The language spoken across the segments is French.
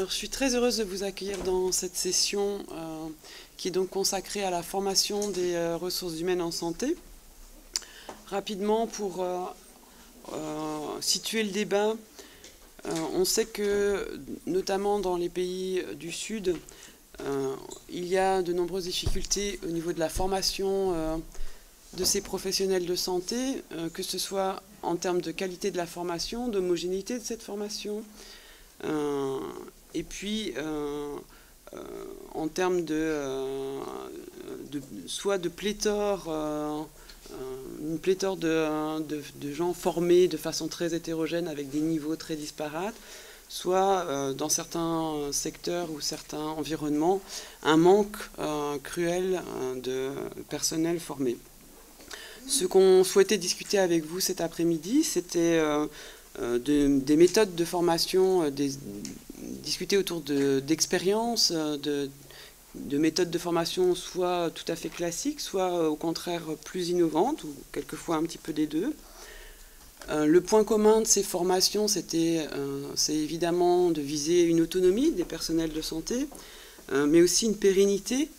Alors, je suis très heureuse de vous accueillir dans cette session qui est donc consacrée à la formation des ressources humaines en santé. Rapidement, pour situer le débat, on sait que, notamment dans les pays du Sud, il y a de nombreuses difficultés au niveau de la formation de ces professionnels de santé, que ce soit en termes de qualité de la formation, d'homogénéité de cette formation, et puis en termes soit de pléthore, une pléthore de gens formés de façon très hétérogène avec des niveaux très disparates, soit dans certains secteurs ou certains environnements, un manque cruel de personnel formé. Ce qu'on souhaitait discuter avec vous cet après-midi, c'était des méthodes de formation, discuter autour d'expériences, de méthodes de formation soit tout à fait classiques, soit au contraire plus innovantes, ou quelquefois un petit peu des deux. Le point commun de ces formations, c'est évidemment de viser une autonomie des personnels de santé, mais aussi une pérennité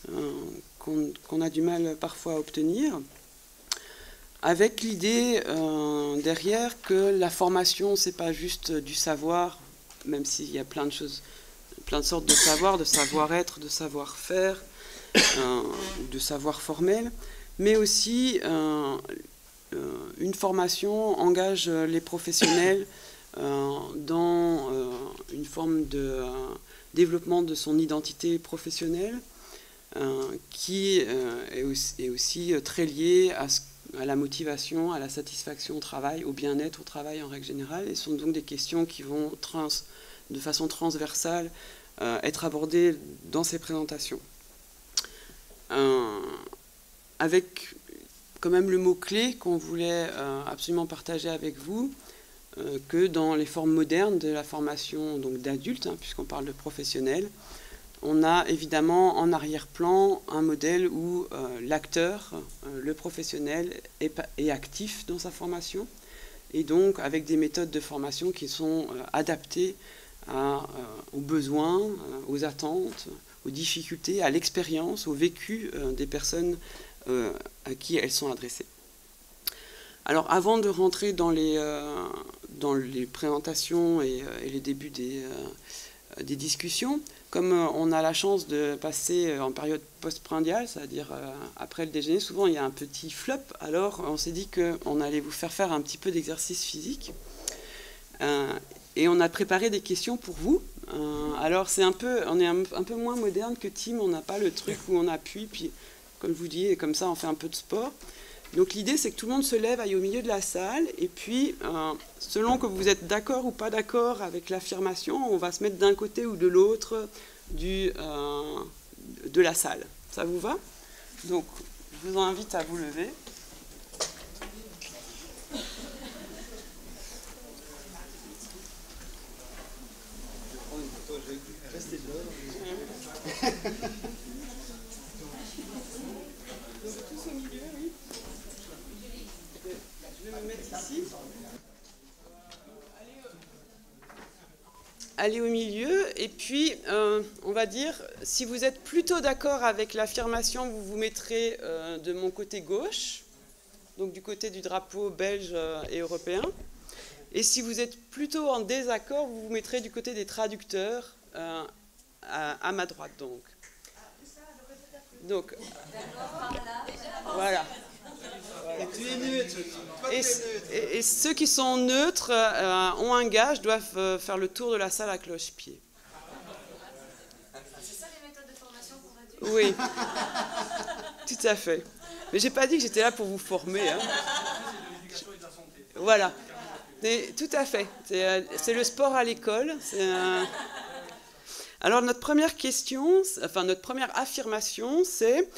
qu'on a du mal parfois à obtenir, avec l'idée derrière que la formation, c'est pas juste du savoir, même s'il y a plein de choses, plein de sortes de savoir, de savoir-être, de savoir-faire, de savoir formel, mais aussi une formation engage les professionnels dans une forme de développement de son identité professionnelle qui est aussi très liée à la motivation, à la satisfaction au travail, au bien-être au travail en règle générale, et sont donc des questions qui vont de façon transversale être abordées dans ces présentations. Avec quand même le mot-clé qu'on voulait absolument partager avec vous, que dans les formes modernes de la formation d'adultes, puisqu'on parle de professionnels, on a évidemment en arrière-plan un modèle où l'acteur, le professionnel, est actif dans sa formation, et donc avec des méthodes de formation qui sont adaptées aux besoins, aux attentes, aux difficultés, à l'expérience, au vécu des personnes à qui elles sont adressées. Alors avant de rentrer dans les présentations et les débuts des discussions, comme on a la chance de passer en période post-prandiale, c'est-à-dire après le déjeuner, souvent il y a un petit flop, alors on s'est dit qu'on allait vous faire un petit peu d'exercice physique. Et on a préparé des questions pour vous. Alors on est un peu moins moderne que Tim, on n'a pas le truc où on appuie, puis comme je vous dis, comme ça on fait un peu de sport. Donc l'idée, c'est que tout le monde se lève, aille au milieu de la salle, et puis, selon que vous êtes d'accord ou pas d'accord avec l'affirmation, on va se mettre d'un côté ou de l'autre de la salle. Ça vous va? Donc, je vous invite à vous lever. Restez là. Tous au milieu, oui. Je vais me mettre ici. Allez au milieu, et puis on va dire, si vous êtes plutôt d'accord avec l'affirmation, vous vous mettrez de mon côté gauche, donc du côté du drapeau belge et européen. Et si vous êtes plutôt en désaccord, vous vous mettrez du côté des traducteurs à ma droite. Donc voilà. Et tu es neutre. Et ceux qui sont neutres ont un gage, doivent faire le tour de la salle à cloche-pied. C'est ça les méthodes de formation pour adultes? Oui, tout à fait. Mais j'ai pas dit que j'étais là pour vous former. Voilà. Mais, tout à fait. C'est le sport à l'école. Alors notre première question, notre première affirmation, c'est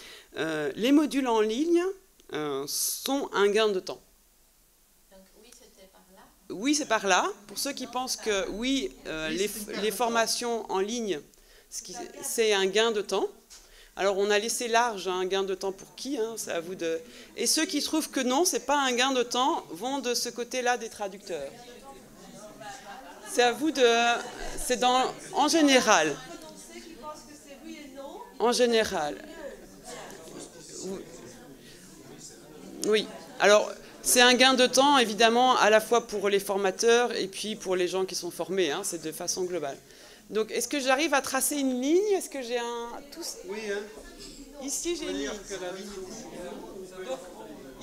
les modules en ligne sont un gain de temps. Donc oui, c'était par là. Oui, c'est par là. Pour ceux qui pensent que oui, les formations en ligne, c'est un gain de temps. Alors on a laissé large un gain de temps pour qui, c'est à vous de... Et ceux qui trouvent que non, c'est pas un gain de temps, vont de ce côté-là des traducteurs. C'est à vous de... C'est en général. En général. Oui. Alors, c'est un gain de temps, évidemment, à la fois pour les formateurs et puis pour les gens qui sont formés. Hein, c'est de façon globale. Donc, est-ce que j'arrive à tracer une ligne? Est-ce que j'ai un... Oui, hein. Ici, j'ai une ligne. Donc,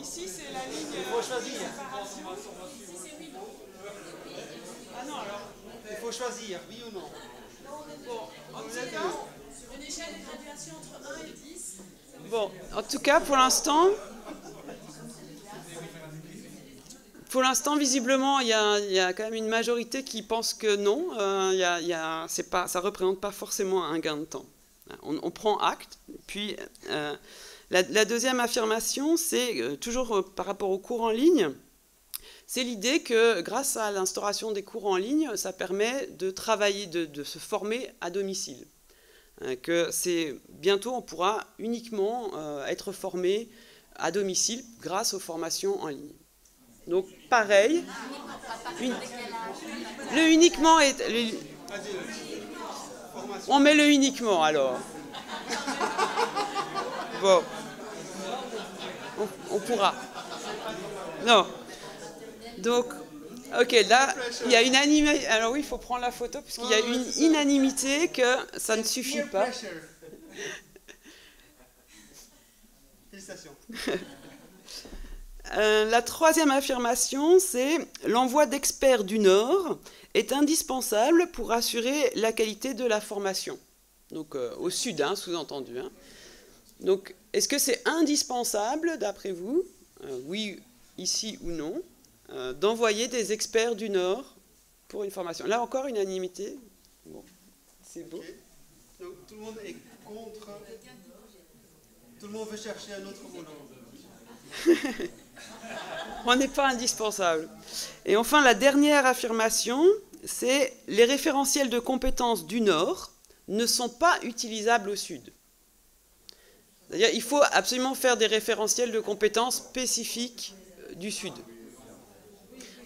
ici, c'est la ligne... Il faut choisir. Ah non, alors... Il faut choisir, oui ou non. Bon, en tout cas... Sur une échelle de graduation entre 1 et 10... Bon, en tout cas, pour l'instant, visiblement, il y a quand même une majorité qui pense que non, ça ne représente pas forcément un gain de temps. On prend acte. Puis, la deuxième affirmation, c'est toujours par rapport aux cours en ligne, c'est l'idée que grâce à l'instauration des cours en ligne, ça permet de travailler, de se former à domicile. Que bientôt, on pourra uniquement être formé à domicile grâce aux formations en ligne. Donc, pareil, le uniquement est... On met le uniquement, alors. Bon. On pourra. Non. Donc, ok, là, il y a une unanimité. Alors oui, il faut prendre la photo, puisqu'il y a une unanimité que ça ne suffit pas. Félicitations. La troisième affirmation, c'est « L'envoi d'experts du Nord est indispensable pour assurer la qualité de la formation. » Donc, au Sud, hein, sous-entendu. Hein. Donc, est-ce que c'est indispensable, d'après vous, oui, ici ou non, d'envoyer des experts du Nord pour une formation? Là encore, unanimité. Bon, c'est beau. Okay. Donc, tout le monde est contre. Tout le monde veut chercher un autre boulot. On n'est pas indispensable. Et enfin, la dernière affirmation, c'est « Les référentiels de compétences du Nord ne sont pas utilisables au Sud ». C'est-à-dire qu'il faut absolument faire des référentiels de compétences spécifiques du Sud.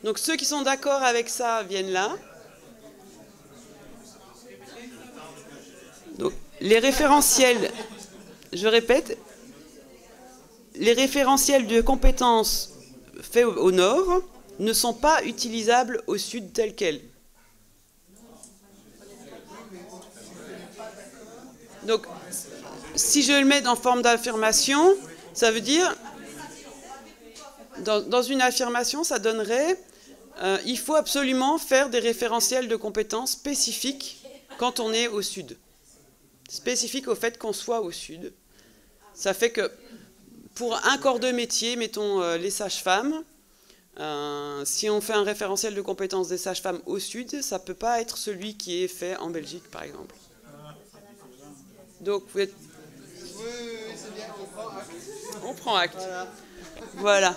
Donc ceux qui sont d'accord avec ça viennent là. Donc les référentiels, je répète, les référentiels de compétences faits au Nord ne sont pas utilisables au Sud tels quels. Donc, si je le mets en forme d'affirmation, ça veut dire, dans une affirmation, ça donnerait, il faut absolument faire des référentiels de compétences spécifiques quand on est au Sud. Spécifiques au fait qu'on soit au Sud. Ça fait que, pour un corps de métier, mettons les sages-femmes, si on fait un référentiel de compétences des sages-femmes au Sud, ça ne peut pas être celui qui est fait en Belgique, par exemple. Donc, vous êtes... Oui, c'est bien, on prend acte. On prend acte. Voilà.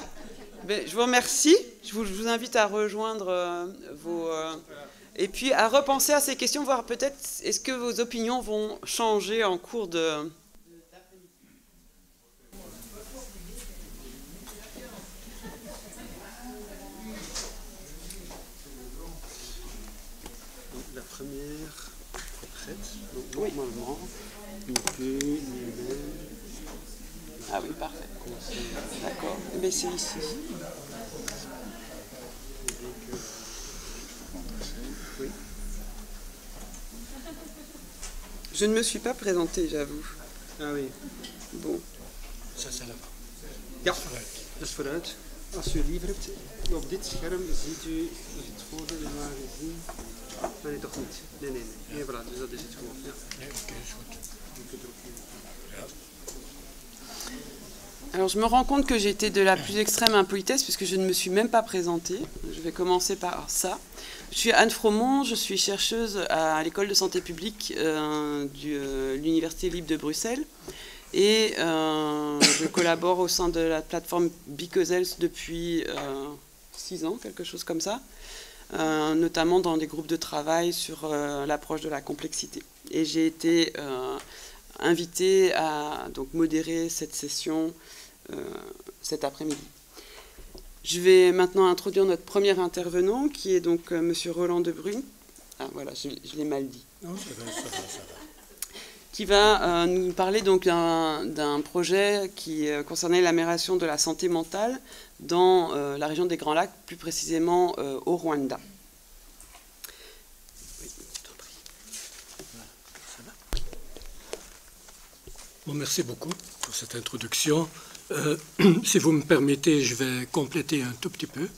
Ben, je vous remercie. Je vous invite à rejoindre vos... et puis à repenser à ces questions, voir peut-être est-ce que vos opinions vont changer en cours de... Donc, la première est prête. Donc, normalement, une queue, une main. Ah oui, parfait. D'accord. Mais c'est ici. Oui. Je ne me suis pas présentée, j'avoue. Ah oui. Bon. Ja, dus vooruit. Als u liever hebt, op dit scherm ziet u het voordeel maar gezien. Maar nee, toch niet. Nee. Nee, voilà, dus dat is het gewoon. Ja. Nee, oké, is goed. Je kunt er ook in. Ja. Alors je me rends compte que j'étais de la plus extrême impolitesse puisque je ne me suis même pas présentée. Je vais commencer par ça. Je suis Anne Fromont, je suis chercheuse à l'école de santé publique de l'Université libre de Bruxelles. Et je collabore au sein de la plateforme Because Health depuis 6 ans, quelque chose comme ça, notamment dans des groupes de travail sur l'approche de la complexité. Et j'ai été invitée à donc, modérer cette session cet après-midi. Je vais maintenant introduire notre premier intervenant, qui est donc M. Roland Debrune, Ah voilà, je l'ai mal dit. Non, ça va. Qui va nous parler donc d'un projet qui concernait l'amélioration de la santé mentale dans la région des Grands Lacs, plus précisément au Rwanda. Bon, merci beaucoup pour cette introduction. Si vous me permettez, je vais compléter un tout petit peu.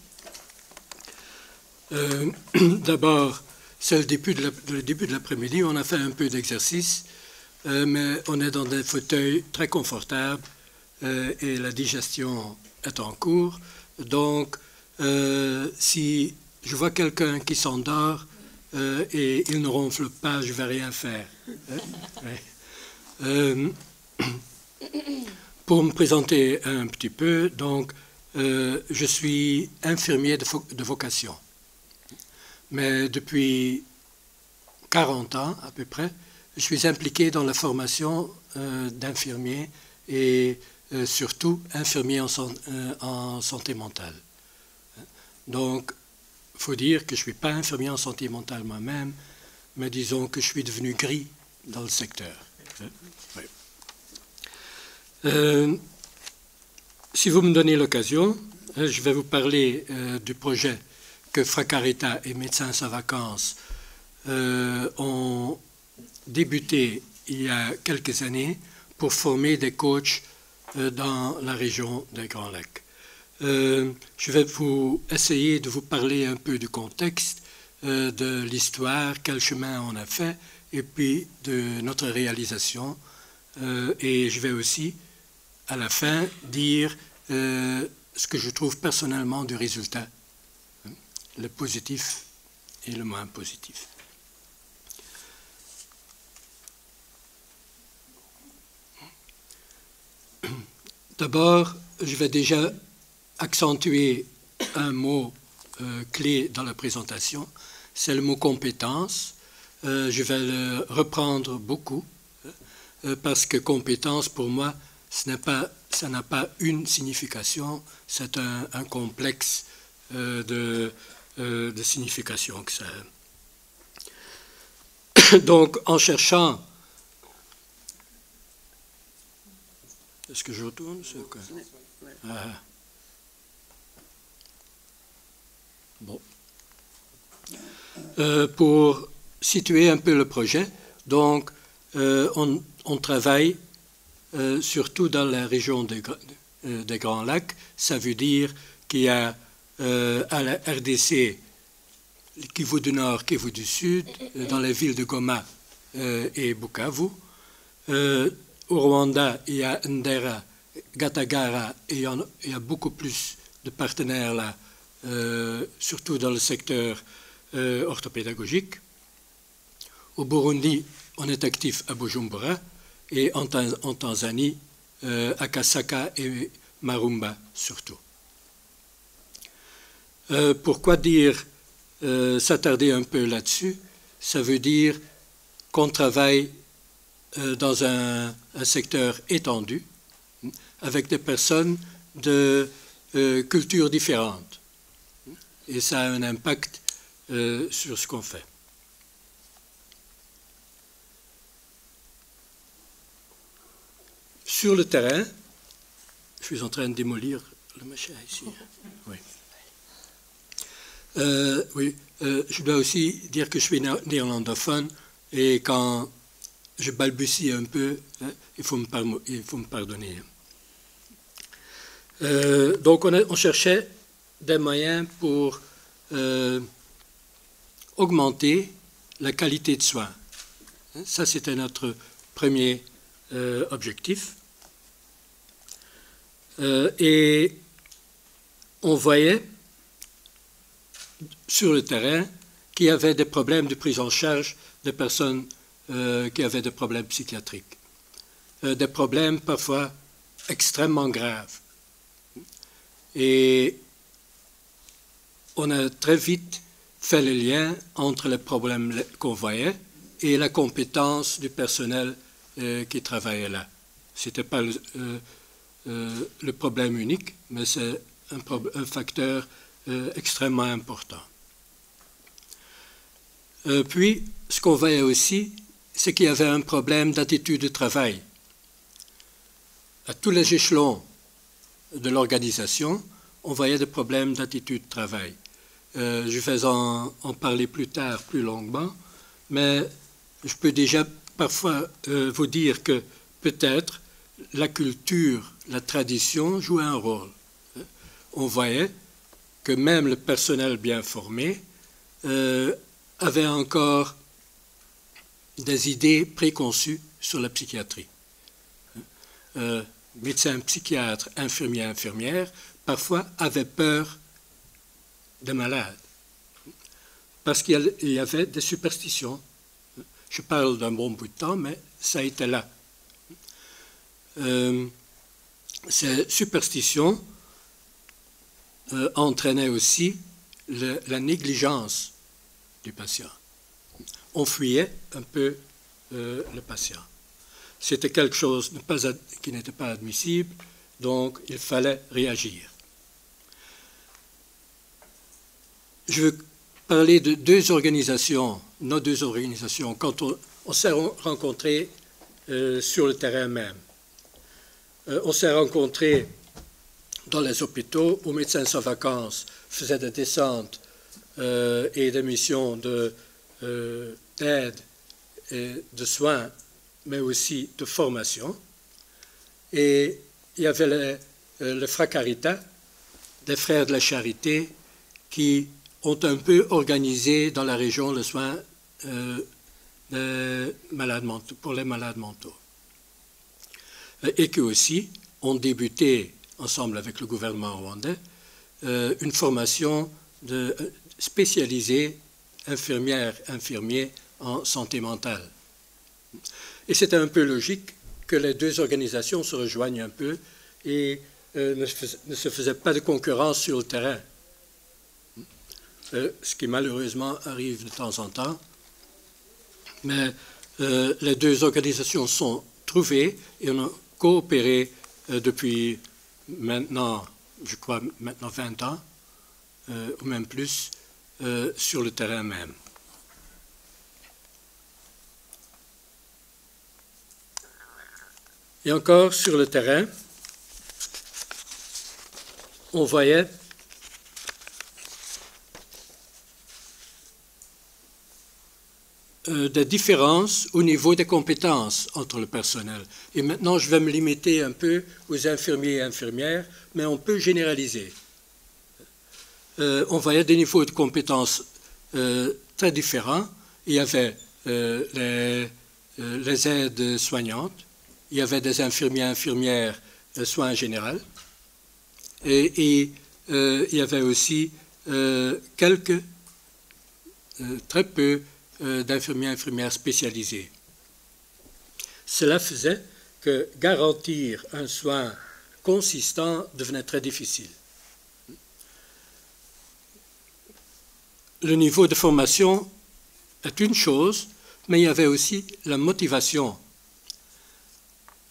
D'abord, c'est le début de l'après-midi, on a fait un peu d'exercice, mais on est dans des fauteuils très confortables et la digestion est en cours. Donc, si je vois quelqu'un qui s'endort et il ne ronfle pas, je ne vais rien faire. Pour me présenter un petit peu, donc, je suis infirmier de vocation. Mais depuis 40 ans à peu près, je suis impliqué dans la formation d'infirmiers et surtout infirmiers en santé mentale. Donc, il faut dire que je ne suis pas infirmier en santé mentale moi-même, mais disons que je suis devenu gris dans le secteur. Oui. Si vous me donnez l'occasion, je vais vous parler du projet que Fracarita et Médecins sans vacances ont débuté il y a quelques années pour former des coachs dans la région des Grands Lacs. Je vais essayer de vous parler un peu du contexte, de l'histoire, quel chemin on a fait, et puis de notre réalisation. Et je vais aussi, à la fin, dire ce que je trouve personnellement du résultat, le positif et le moins positif. D'abord, je vais déjà accentuer un mot clé dans la présentation, c'est le mot compétence. Je vais le reprendre beaucoup, parce que compétence, pour moi, ça n'a pas une signification, c'est un complexe de signification que ça a. Donc, en cherchant... Est-ce que je retourne? Bon. Pour situer un peu le projet, donc, on travaille surtout dans la région des Grands Lacs. Ça veut dire qu'il y a à la RDC, Kivu du Nord, Kivu du Sud, dans les villes de Goma et Bukavu. Au Rwanda, il y a Ndera, Gatagara, et il y a beaucoup plus de partenaires là, surtout dans le secteur orthopédagogique. Au Burundi, on est actif à Bujumbura, et en Tanzanie, à Kasaka et Marumba surtout. Pourquoi dire s'attarder un peu là-dessus? Ça veut dire qu'on travaille dans un secteur étendu, avec des personnes de cultures différentes. Et ça a un impact sur ce qu'on fait. Sur le terrain, je suis en train de démolir le machin ici. Oui. Oui, je dois aussi dire que je suis néerlandophone et quand je balbutie un peu, il faut me pardonner. Donc on cherchait des moyens pour augmenter la qualité de soins. Ça, c'était notre premier objectif. Et on voyait sur le terrain qu'il y avait des problèmes de prise en charge des personnes qui avaient des problèmes psychiatriques. Des problèmes parfois extrêmement graves. Et on a très vite fait le lien entre les problèmes qu'on voyait et la compétence du personnel qui travaillait là. Ce n'était pas le problème unique, mais c'est un facteur extrêmement important. Puis, ce qu'on voyait aussi, c'est qu'il y avait un problème d'attitude de travail. À tous les échelons de l'organisation, on voyait des problèmes d'attitude de travail. Je vais en parler plus tard, plus longuement, mais je peux déjà parfois vous dire que peut-être la culture, la tradition jouait un rôle. On voyait que même le personnel bien formé avait encore des idées préconçues sur la psychiatrie. Médecins, psychiatres, infirmiers, infirmières, parfois avaient peur des malades, parce qu'il y avait des superstitions. Je parle d'un bon bout de temps, mais ça a été là. Ces superstitions entraînaient aussi la négligence du patient. On fuyait un peu le patient. C'était quelque chose qui n'était pas admissible, donc il fallait réagir. Je veux parler de deux organisations, nos deux organisations, quand on s'est rencontrés sur le terrain même. On s'est rencontrés dans les hôpitaux où Médecins sans vacances faisaient des descentes et des missions d'aide et de soins, mais aussi de formation. Et il y avait le Fracarita, des frères de la charité, qui ont un peu organisé dans la région le soin pour les malades mentaux. Et qui aussi ont débuté, ensemble avec le gouvernement rwandais, une formation spécialisée infirmiers en santé mentale. Et c'était un peu logique que les deux organisations se rejoignent un peu et ne se faisaient pas de concurrence sur le terrain. Ce qui malheureusement arrive de temps en temps. Mais les deux organisations sont trouvées et on a coopéré depuis maintenant, je crois, maintenant 20 ans, ou même plus, sur le terrain même. Et encore sur le terrain, on voyait des différences au niveau des compétences entre le personnel. Et maintenant, je vais me limiter un peu aux infirmiers et infirmières, mais on peut généraliser. On voyait des niveaux de compétences très différents. Il y avait les aides soignantes, il y avait des infirmiers et infirmières de soins généraux, et il y avait aussi très peu d'infirmiers et infirmières spécialisés. Cela faisait que garantir un soin consistant devenait très difficile. Le niveau de formation est une chose, mais il y avait aussi la motivation.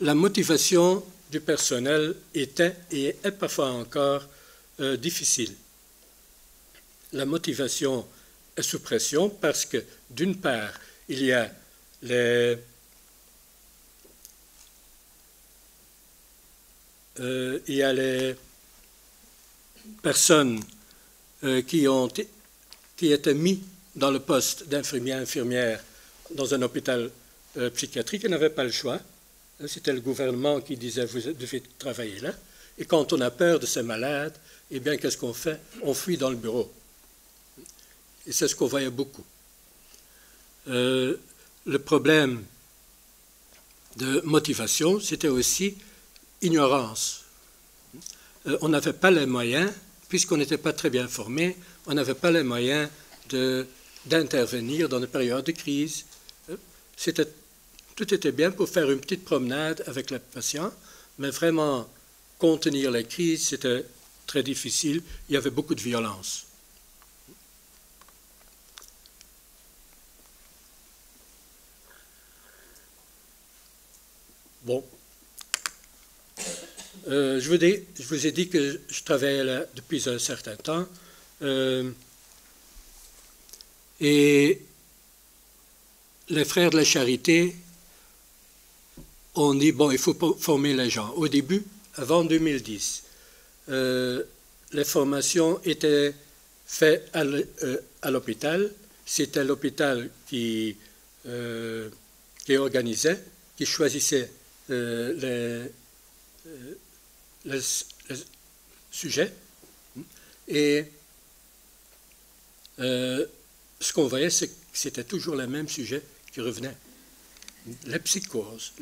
La motivation du personnel était et est parfois encore difficile. La motivation est sous pression parce que, d'une part, il y a les personnes qui étaient mises dans le poste d'infirmière dans un hôpital psychiatrique et n'avaient pas le choix. C'était le gouvernement qui disait « vous devez travailler là ». Et quand on a peur de ces malades, eh bien, qu'est-ce qu'on fait? On fuit dans le bureau. Et c'est ce qu'on voyait beaucoup. Le problème de motivation, c'était aussi ignorance. On n'avait pas les moyens, puisqu'on n'était pas très bien formé, on n'avait pas les moyens d'intervenir dans des périodes de crise. Tout était bien pour faire une petite promenade avec les patients, mais vraiment contenir les crises, c'était très difficile. Il y avait beaucoup de violence. Bon. Je vous ai dit que je travaillais là depuis un certain temps. Et les frères de la charité ont dit, bon, il faut former les gens. Au début, avant 2010, les formations étaient faites à l'hôpital. C'était l'hôpital qui organisait, qui choisissait les sujets. Et ce qu'on voyait, c'est que c'était toujours les mêmes sujets qui revenaient. La psychose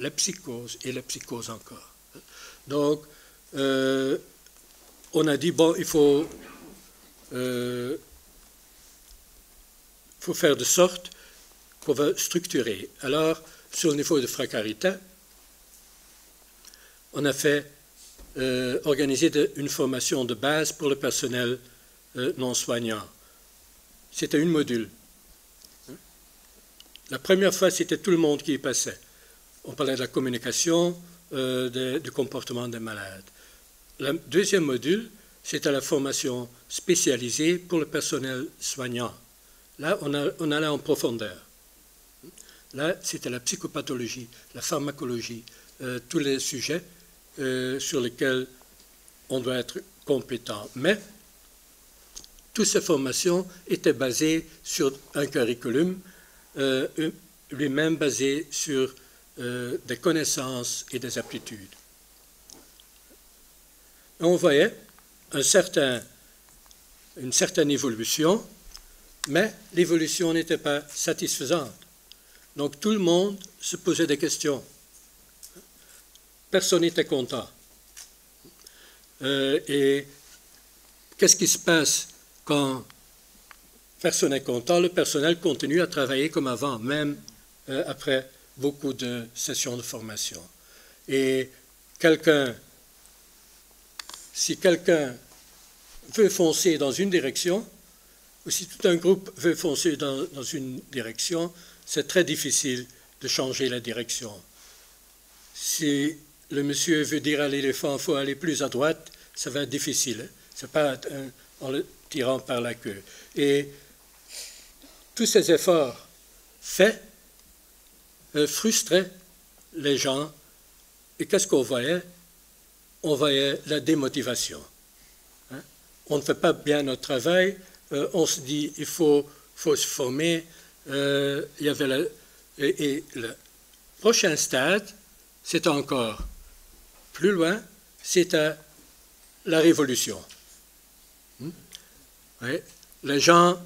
et la psychose encore. Donc, on a dit, bon, il faut faire de sorte qu'on va structurer. Alors, sur le niveau de Fracarita, on a fait organiser une formation de base pour le personnel non soignant. C'était une module. La première fois, c'était tout le monde qui y passait. On parlait de la communication, du comportement des malades. Le deuxième module, c'était la formation spécialisée pour le personnel soignant. Là, on allait en profondeur. Là, c'était la psychopathologie, la pharmacologie, tous les sujets sur lesquels on doit être compétent. Mais toutes ces formations étaient basées sur un curriculum lui-même basé sur des connaissances et des aptitudes. On voyait une certaine évolution, mais l'évolution n'était pas satisfaisante. Donc tout le monde se posait des questions. Personne n'était content. Et qu'est-ce qui se passe quand personne n'est content? Le personnel continue à travailler comme avant, même après beaucoup de sessions de formation. Et si quelqu'un veut foncer dans une direction, ou si tout un groupe veut foncer dans une direction, c'est très difficile de changer la direction. Si le monsieur veut dire à l'éléphant, il faut aller plus à droite, ça va être difficile. Ce n'est pas en le tirant par la queue. Et tous ces efforts faits frustraient les gens. Et qu'est-ce qu'on voyait? On voyait la démotivation. On ne fait pas bien notre travail, on se dit il faut se former. Et le prochain stade, c'est encore plus loin, c'est à la révolution. Oui, les gens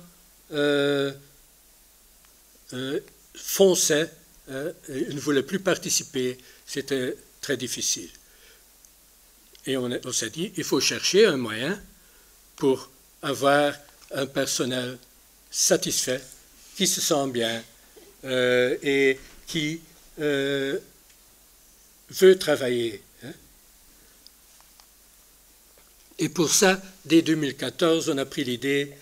fonçaient, ils ne voulaient plus participer, c'était très difficile. Et on s'est dit, il faut chercher un moyen pour avoir un personnel satisfait, qui se sent bien et qui veut travailler. Et pour ça, dès 2014, on a pris l'idée,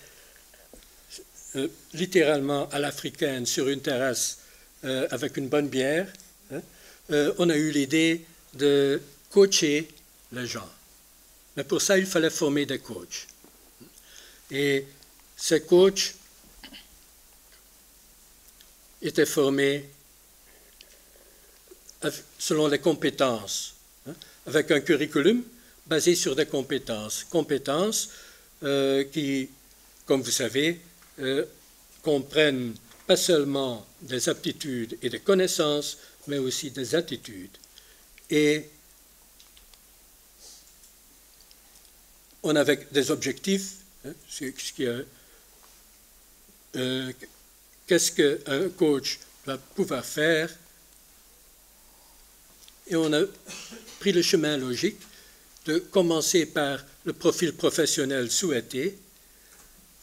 littéralement à l'africaine, sur une terrasse avec une bonne bière, on a eu l'idée de coacher les gens. Mais pour ça, il fallait former des coachs. Et ces coachs étaient formés selon les compétences, avec un curriculum basé sur des compétences. Compétences qui, comme vous savez, comprennent pas seulement des aptitudes et des connaissances, mais aussi des attitudes. Et on avait des objectifs, qu'est-ce qu'un coach va pouvoir faire, et on a pris le chemin logique de commencer par le profil professionnel souhaité,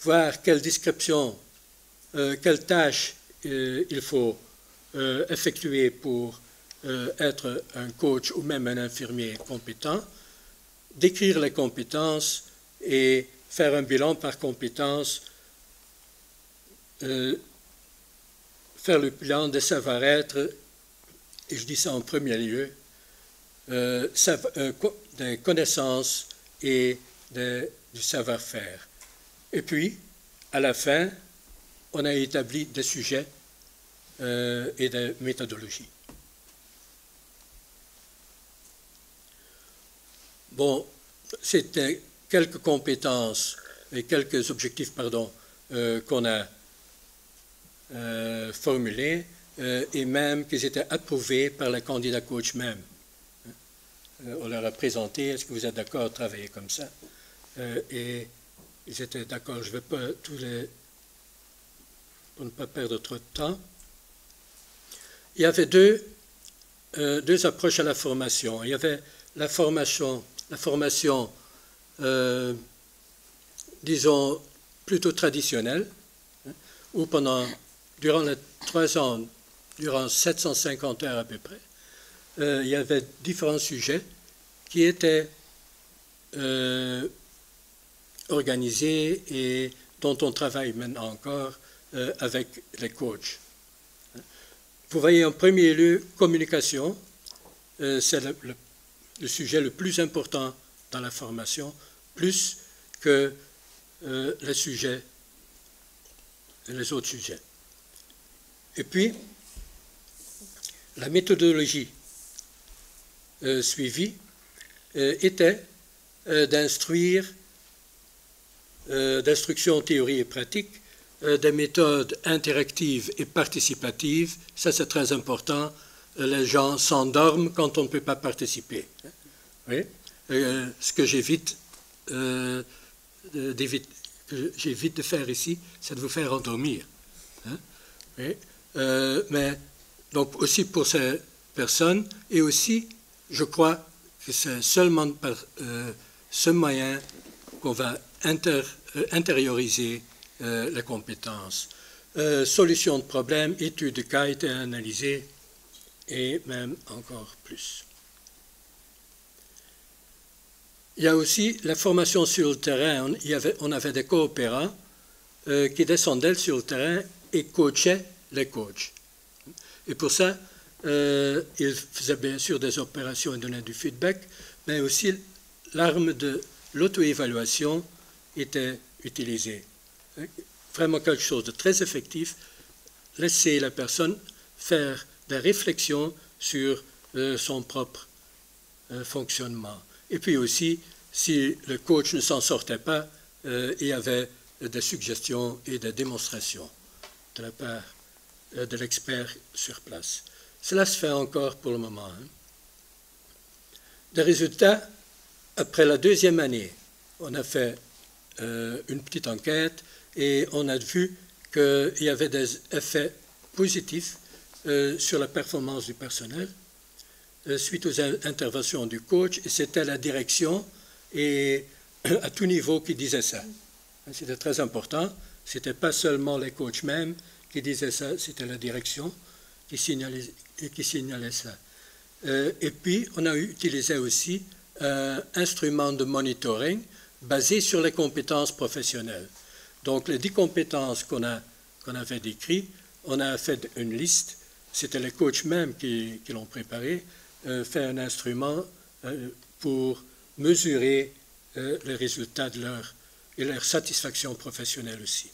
voir quelle description, quelle tâche il faut effectuer pour être un coach ou même un infirmier compétent, décrire les compétences et faire un bilan par compétences, faire le bilan des savoir-être, et je dis ça en premier lieu, des connaissances et du savoir-faire. Et puis, à la fin, on a établi des sujets et de méthodologie. Bon, c'était quelques compétences et quelques objectifs, pardon, qu'on a formulés et même qu'ils étaient approuvés par les candidats coach même. On leur a présenté, est-ce que vous êtes d'accord de travailler comme ça? Et ils étaient d'accord. Je ne vais pas tous les... pour ne pas perdre trop de temps. Il y avait deux approches à la formation. Il y avait la formation disons, plutôt traditionnelle, où durant les 3 ans, durant 750 heures à peu près, il y avait différents sujets qui étaient organisés et dont on travaille maintenant encore avec les coachs. Vous voyez en premier lieu, communication, c'est le sujet le plus important dans la formation, plus que les autres sujets. Et puis, la méthodologie suivie était d'instruction théorie et pratique, des méthodes interactives et participatives. Ça, c'est très important. Les gens s'endorment quand on ne peut pas participer. Oui. Ce que j'évite de faire ici, c'est de vous faire endormir. Hein? Oui. Mais donc aussi pour ces personnes, et aussi, je crois que c'est seulement par ce moyen qu'on va intérioriser les compétences. Solution de problèmes, études de cas étaient analysées, et même encore plus. Il y a aussi la formation sur le terrain. On avait des coopérants qui descendaient sur le terrain et coachaient les coachs. Et pour ça, ils faisaient bien sûr des opérations et donnaient du feedback, mais aussi l'arme de l'auto-évaluation était utilisée. Vraiment quelque chose de très effectif. Laisser la personne faire des réflexions sur son propre fonctionnement. Et puis aussi, si le coach ne s'en sortait pas, il y avait des suggestions et des démonstrations de la part de l'expert sur place. Cela se fait encore pour le moment. Hein. Des résultats, après la 2e année, on a fait une petite enquête et on a vu qu'il y avait des effets positifs sur la performance du personnel suite aux interventions du coach, et c'était la direction et à tout niveau qui disait ça. C'était très important, ce n'était pas seulement les coachs mêmes qui disaient ça, c'était la direction qui signalait ça. Et puis, on a utilisé aussi un instrument de monitoring basé sur les compétences professionnelles. Donc, les 10 compétences qu'on avait décrites, on a fait une liste. C'était les coachs même qui l'ont préparé, fait un instrument pour mesurer les résultats de leur satisfaction professionnelle aussi.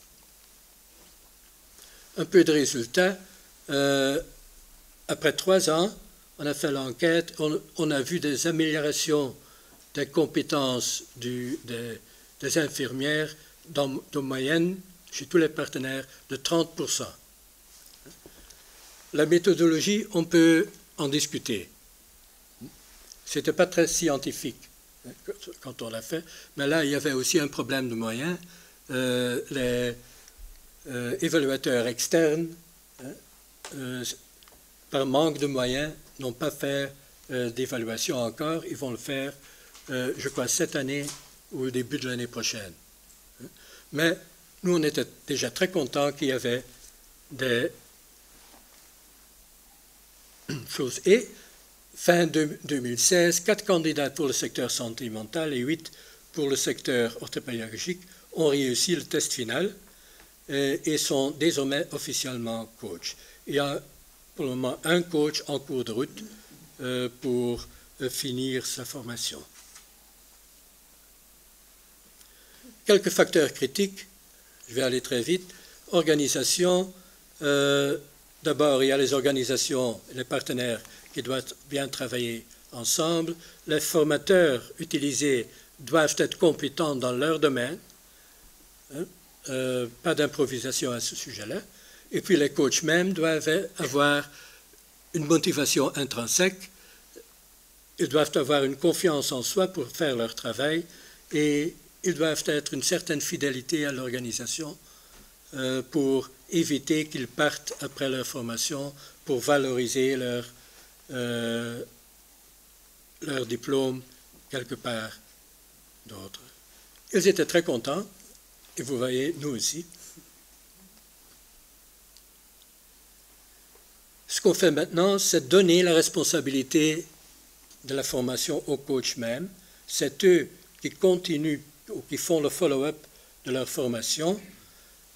Un peu de résultats. Après 3 ans, on a fait l'enquête, on a vu des améliorations des compétences des infirmières de moyenne, chez tous les partenaires, de 30%. La méthodologie, on peut en discuter. Ce n'était pas très scientifique quand on l'a fait, mais là, il y avait aussi un problème de moyens. Les évaluateurs externes, par manque de moyens, n'ont pas fait d'évaluation encore. Ils vont le faire, je crois, cette année ou au début de l'année prochaine. Mais nous, on était déjà très contents qu'il y avait des choses. Et fin 2016, 4 candidats pour le secteur santé mentale et 8 pour le secteur orthopédagogique ont réussi le test final et sont désormais officiellement coachs. Il y a pour le moment un coach en cours de route pour finir sa formation. Quelques facteurs critiques, je vais aller très vite. Organisation, D'abord, il y a les organisations et les partenaires qui doivent bien travailler ensemble. Les formateurs utilisés doivent être compétents dans leur domaine. Pas d'improvisation à ce sujet-là. Et puis les coachs même doivent avoir une motivation intrinsèque. Ils doivent avoir une confiance en soi pour faire leur travail et ils doivent être une certaine fidélité à l'organisation pour éviter qu'ils partent après leur formation pour valoriser leur diplôme quelque part d'autre. Ils étaient très contents, et vous voyez, nous aussi. Ce qu'on fait maintenant, c'est donner la responsabilité de la formation aux coachs même. C'est eux qui continuent ou qui font le follow-up de leur formation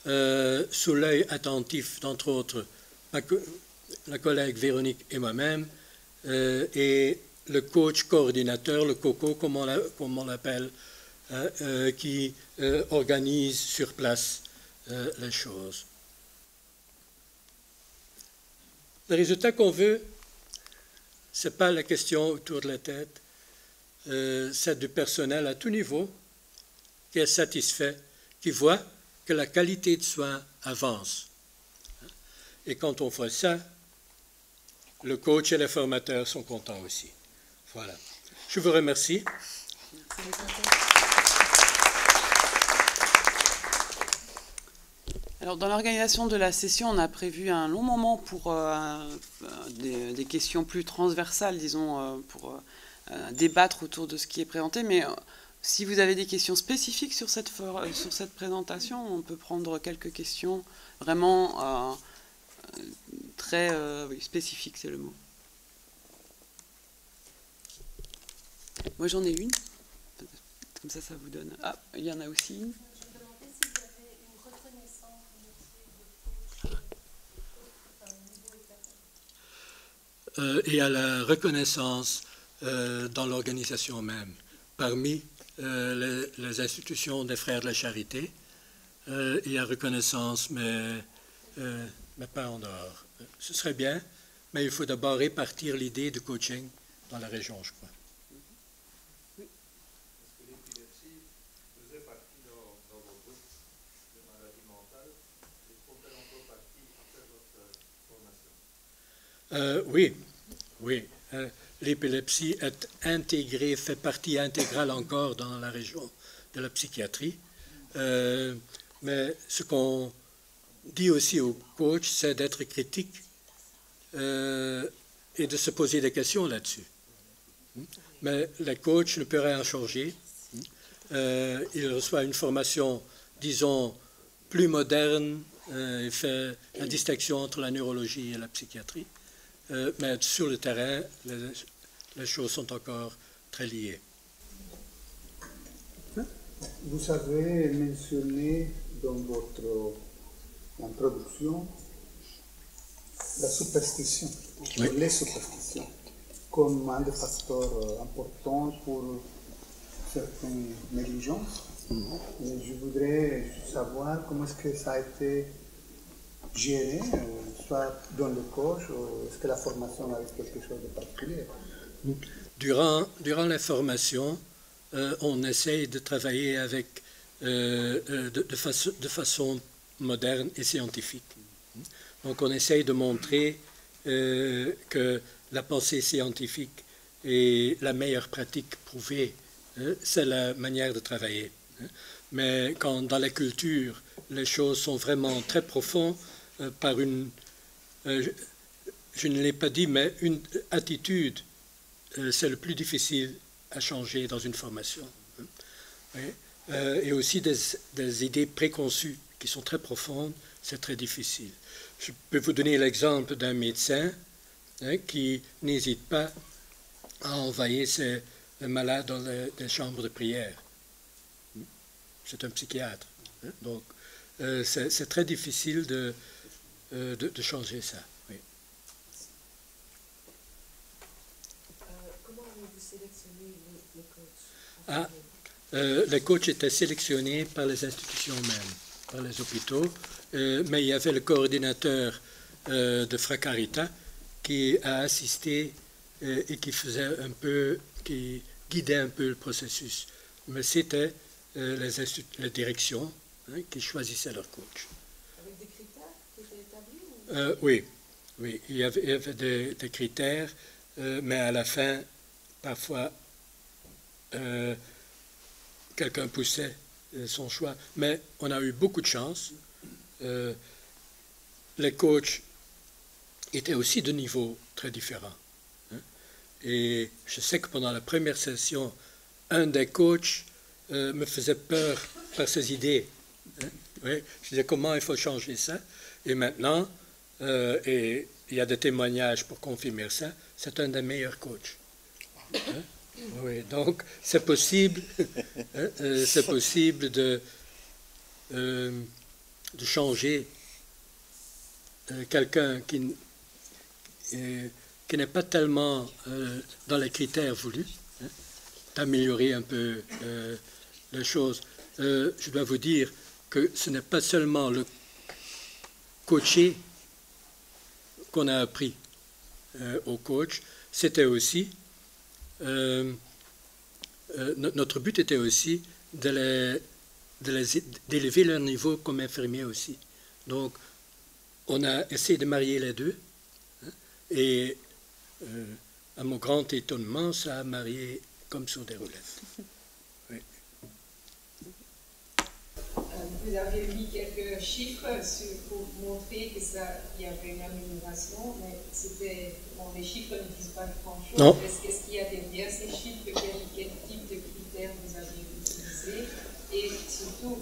sous l'œil attentif, d'entre autres, la collègue Véronique et moi-même, et le coach coordinateur, le COCO, comme on l'appelle, qui organise sur place les choses. Le résultat qu'on veut, ce n'est pas la question autour de la tête, c'est du personnel à tout niveau qui est satisfait, qui voit que la qualité de soins avance. Et quand on fait ça, le coach et les formateurs sont contents aussi. Voilà. Je vous remercie. Alors, dans l'organisation de la session, on a prévu un long moment pour des questions plus transversales, disons, pour débattre autour de ce qui est présenté. Mais si vous avez des questions spécifiques sur cette présentation, on peut prendre quelques questions vraiment très spécifiques, c'est le mot. Moi, j'en ai une. Comme ça vous donne... Ah, il y en a aussi une. Il y a la reconnaissance dans l'organisation même, parmi les institutions des Frères de la Charité. Il y a reconnaissance, mais pas en dehors. Ce serait bien, mais il faut d'abord répartir l'idée de coaching dans la région, je crois. Est-ce que l'épilepsie faisait partie dans vos groupes de maladies mentales? Est-ce qu'on fait encore partie après votre formation? Oui. L'épilepsie est intégrée, fait partie intégrale encore dans la région de la psychiatrie. Mais ce qu'on dit aussi aux coachs, c'est d'être critique et de se poser des questions là-dessus. Mais les coachs ne peuvent rien changer. Ils reçoivent une formation, disons, plus moderne, il fait la distinction entre la neurologie et la psychiatrie. Mais sur le terrain, les choses sont encore très liées. Vous avez mentionné dans votre introduction la superstition, oui. Les superstitions, comme un des facteurs importants pour certaines négligences. Et je voudrais savoir comment est-ce que ça a été géré, soit dans le coach, ou est-ce que la formation avait quelque chose de particulier? Durant la formation, on essaye de travailler avec de façon moderne et scientifique. Donc on essaye de montrer que la pensée scientifique est la meilleure pratique prouvée. C'est la manière de travailler. Mais quand dans la culture, les choses sont vraiment très profondes, par une, je ne l'ai pas dit, mais une attitude, c'est le plus difficile à changer dans une formation. Et aussi des idées préconçues qui sont très profondes, c'est très difficile. Je peux vous donner l'exemple d'un médecin qui n'hésite pas à envoyer ses malades dans les chambres de prière. C'est un psychiatre. Donc, c'est très difficile de changer ça. Oui. Comment avez-vous sélectionné les coachs? Les coachs étaient sélectionnés par les institutions mêmes, par les hôpitaux, mais il y avait le coordinateur de Fracarita qui a assisté et qui faisait un peu, qui guidait un peu le processus. Mais c'était les directions qui choisissaient leur coach. Avec des critères qui étaient établis ou... Oui, oui, il y avait des critères, mais à la fin, parfois, quelqu'un poussait son choix. Mais on a eu beaucoup de chance. Les coachs étaient aussi de niveaux très différents. Et je sais que pendant la première session, un des coachs me faisait peur par ses idées. Oui, je disais comment il faut changer ça. Et maintenant, et il y a des témoignages pour confirmer ça, c'est un des meilleurs coachs. Oui, donc c'est possible, c'est possible de changer quelqu'un qui n'est pas tellement dans les critères voulus, d'améliorer un peu les choses. Je dois vous dire que ce n'est pas seulement le coacher qu'on a appris au coach, c'était aussi, notre but était aussi d'élever leur niveau comme infirmier aussi. Donc, on a essayé de marier les deux, et à mon grand étonnement, ça a marié comme sur des roulettes. Oui. Vous avez mis quelques chiffres pour montrer qu'il y avait une amélioration, mais les chiffres ne disent pas grand-chose. Non. Qu'est-ce qu'il y a derrière ces chiffres? Quel type de critères vous avez utilisé? Et surtout,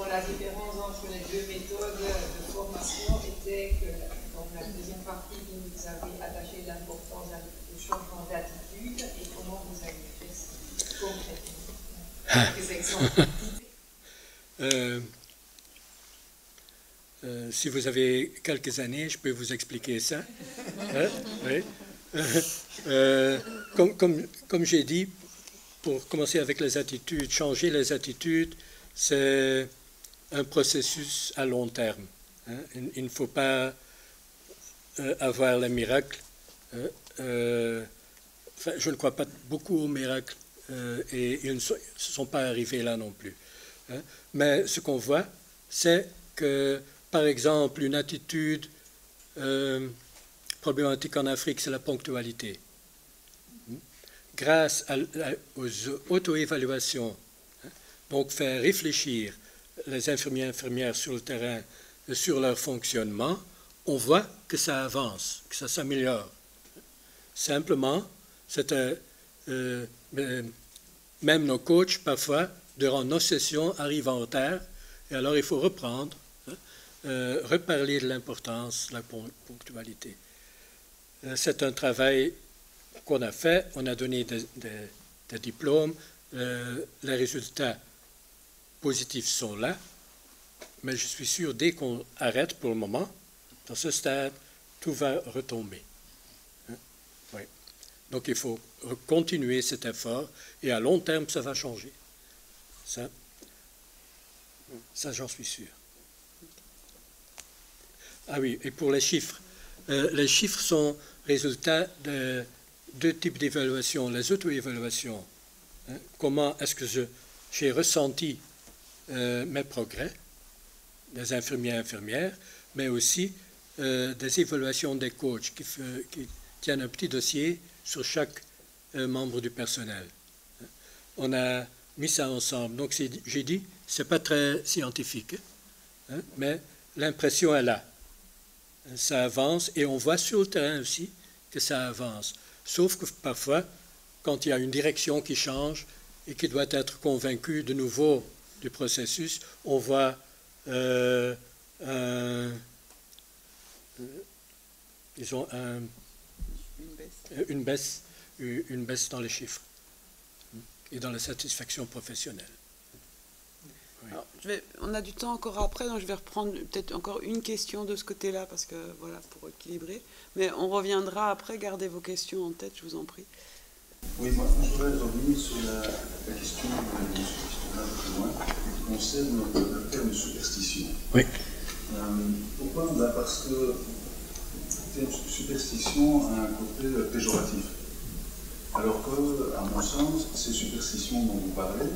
la différence entre les deux méthodes de formation était que dans la deuxième partie, vous avez attaché l'importance au changement d'attitude et comment vous avez fait ça concrètement. Quelques exemples. Si vous avez quelques années, je peux vous expliquer ça. Oui. Comme j'ai dit, pour commencer avec les attitudes, changer les attitudes, c'est un processus à long terme. Il ne faut pas avoir les miracles. Je ne crois pas beaucoup aux miracles et ils ne se sont pas arrivés là non plus. Mais ce qu'on voit, c'est que, par exemple, une attitude problématique en Afrique, c'est la ponctualité. Grâce aux auto-évaluations, donc faire réfléchir les infirmiers et infirmières sur le terrain, sur leur fonctionnement, on voit que ça avance, que ça s'améliore. Simplement, même nos coachs, parfois, durant nos sessions, arrivent en retard, et alors il faut reprendre, reparler de l'importance de la ponctualité. C'est un travail qu'on a fait, on a donné des diplômes, les résultats positifs sont là, mais je suis sûr, dès qu'on arrête pour le moment, dans ce stade, tout va retomber. Oui. Donc il faut continuer cet effort, et à long terme, ça va changer. Ça j'en suis sûr. Ah oui, et pour les chiffres sont résultats de deux types d'évaluations. Les auto-évaluations, comment est-ce que j'ai ressenti mes progrès, des infirmiers et infirmières, mais aussi des évaluations des coachs qui tiennent un petit dossier sur chaque membre du personnel. On a mis ça ensemble. Donc j'ai dit, c'est pas très scientifique, mais l'impression est là. Ça avance et on voit sur le terrain aussi que ça avance. Sauf que parfois, quand il y a une direction qui change et qui doit être convaincue de nouveau du processus, on voit une baisse dans les chiffres et dans la satisfaction professionnelle. Oui. Alors, on a du temps encore après, donc je vais reprendre peut-être encore une question de ce côté-là, parce que voilà, pour équilibrer. Mais on reviendra après, gardez vos questions en tête, je vous en prie. Oui, moi je voudrais revenir sur la question un peu loin, qui concerne le terme superstition. Oui. Pourquoi? Parce que superstition a un côté péjoratif. Alors que, à mon sens, ces superstitions dont vous parlez,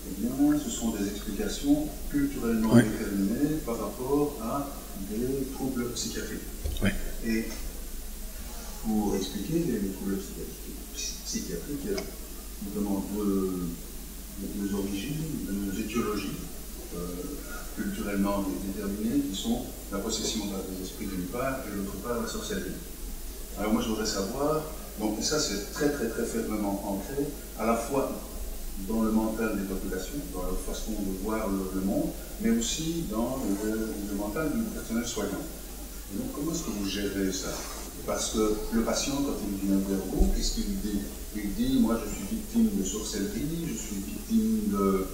eh bien, ce sont des explications culturellement déterminées par rapport à des troubles psychiatriques. Oui. Et pour expliquer les troubles psychiatriques, il y a notamment deux origines, deux étiologies culturellement déterminées, qui sont la possession des esprits d'une part et d'autre part la sorcellerie. Alors moi je voudrais savoir, donc ça c'est très fermement ancré, à la fois dans le mental des populations, dans leur façon de voir le monde, mais aussi dans le mental du personnel soignant. Et donc comment est-ce que vous gérez ça? Parce que le patient, quand il vient vers vous, qu'est-ce qu'il dit? Il dit, moi je suis victime de sorcellerie, je suis victime de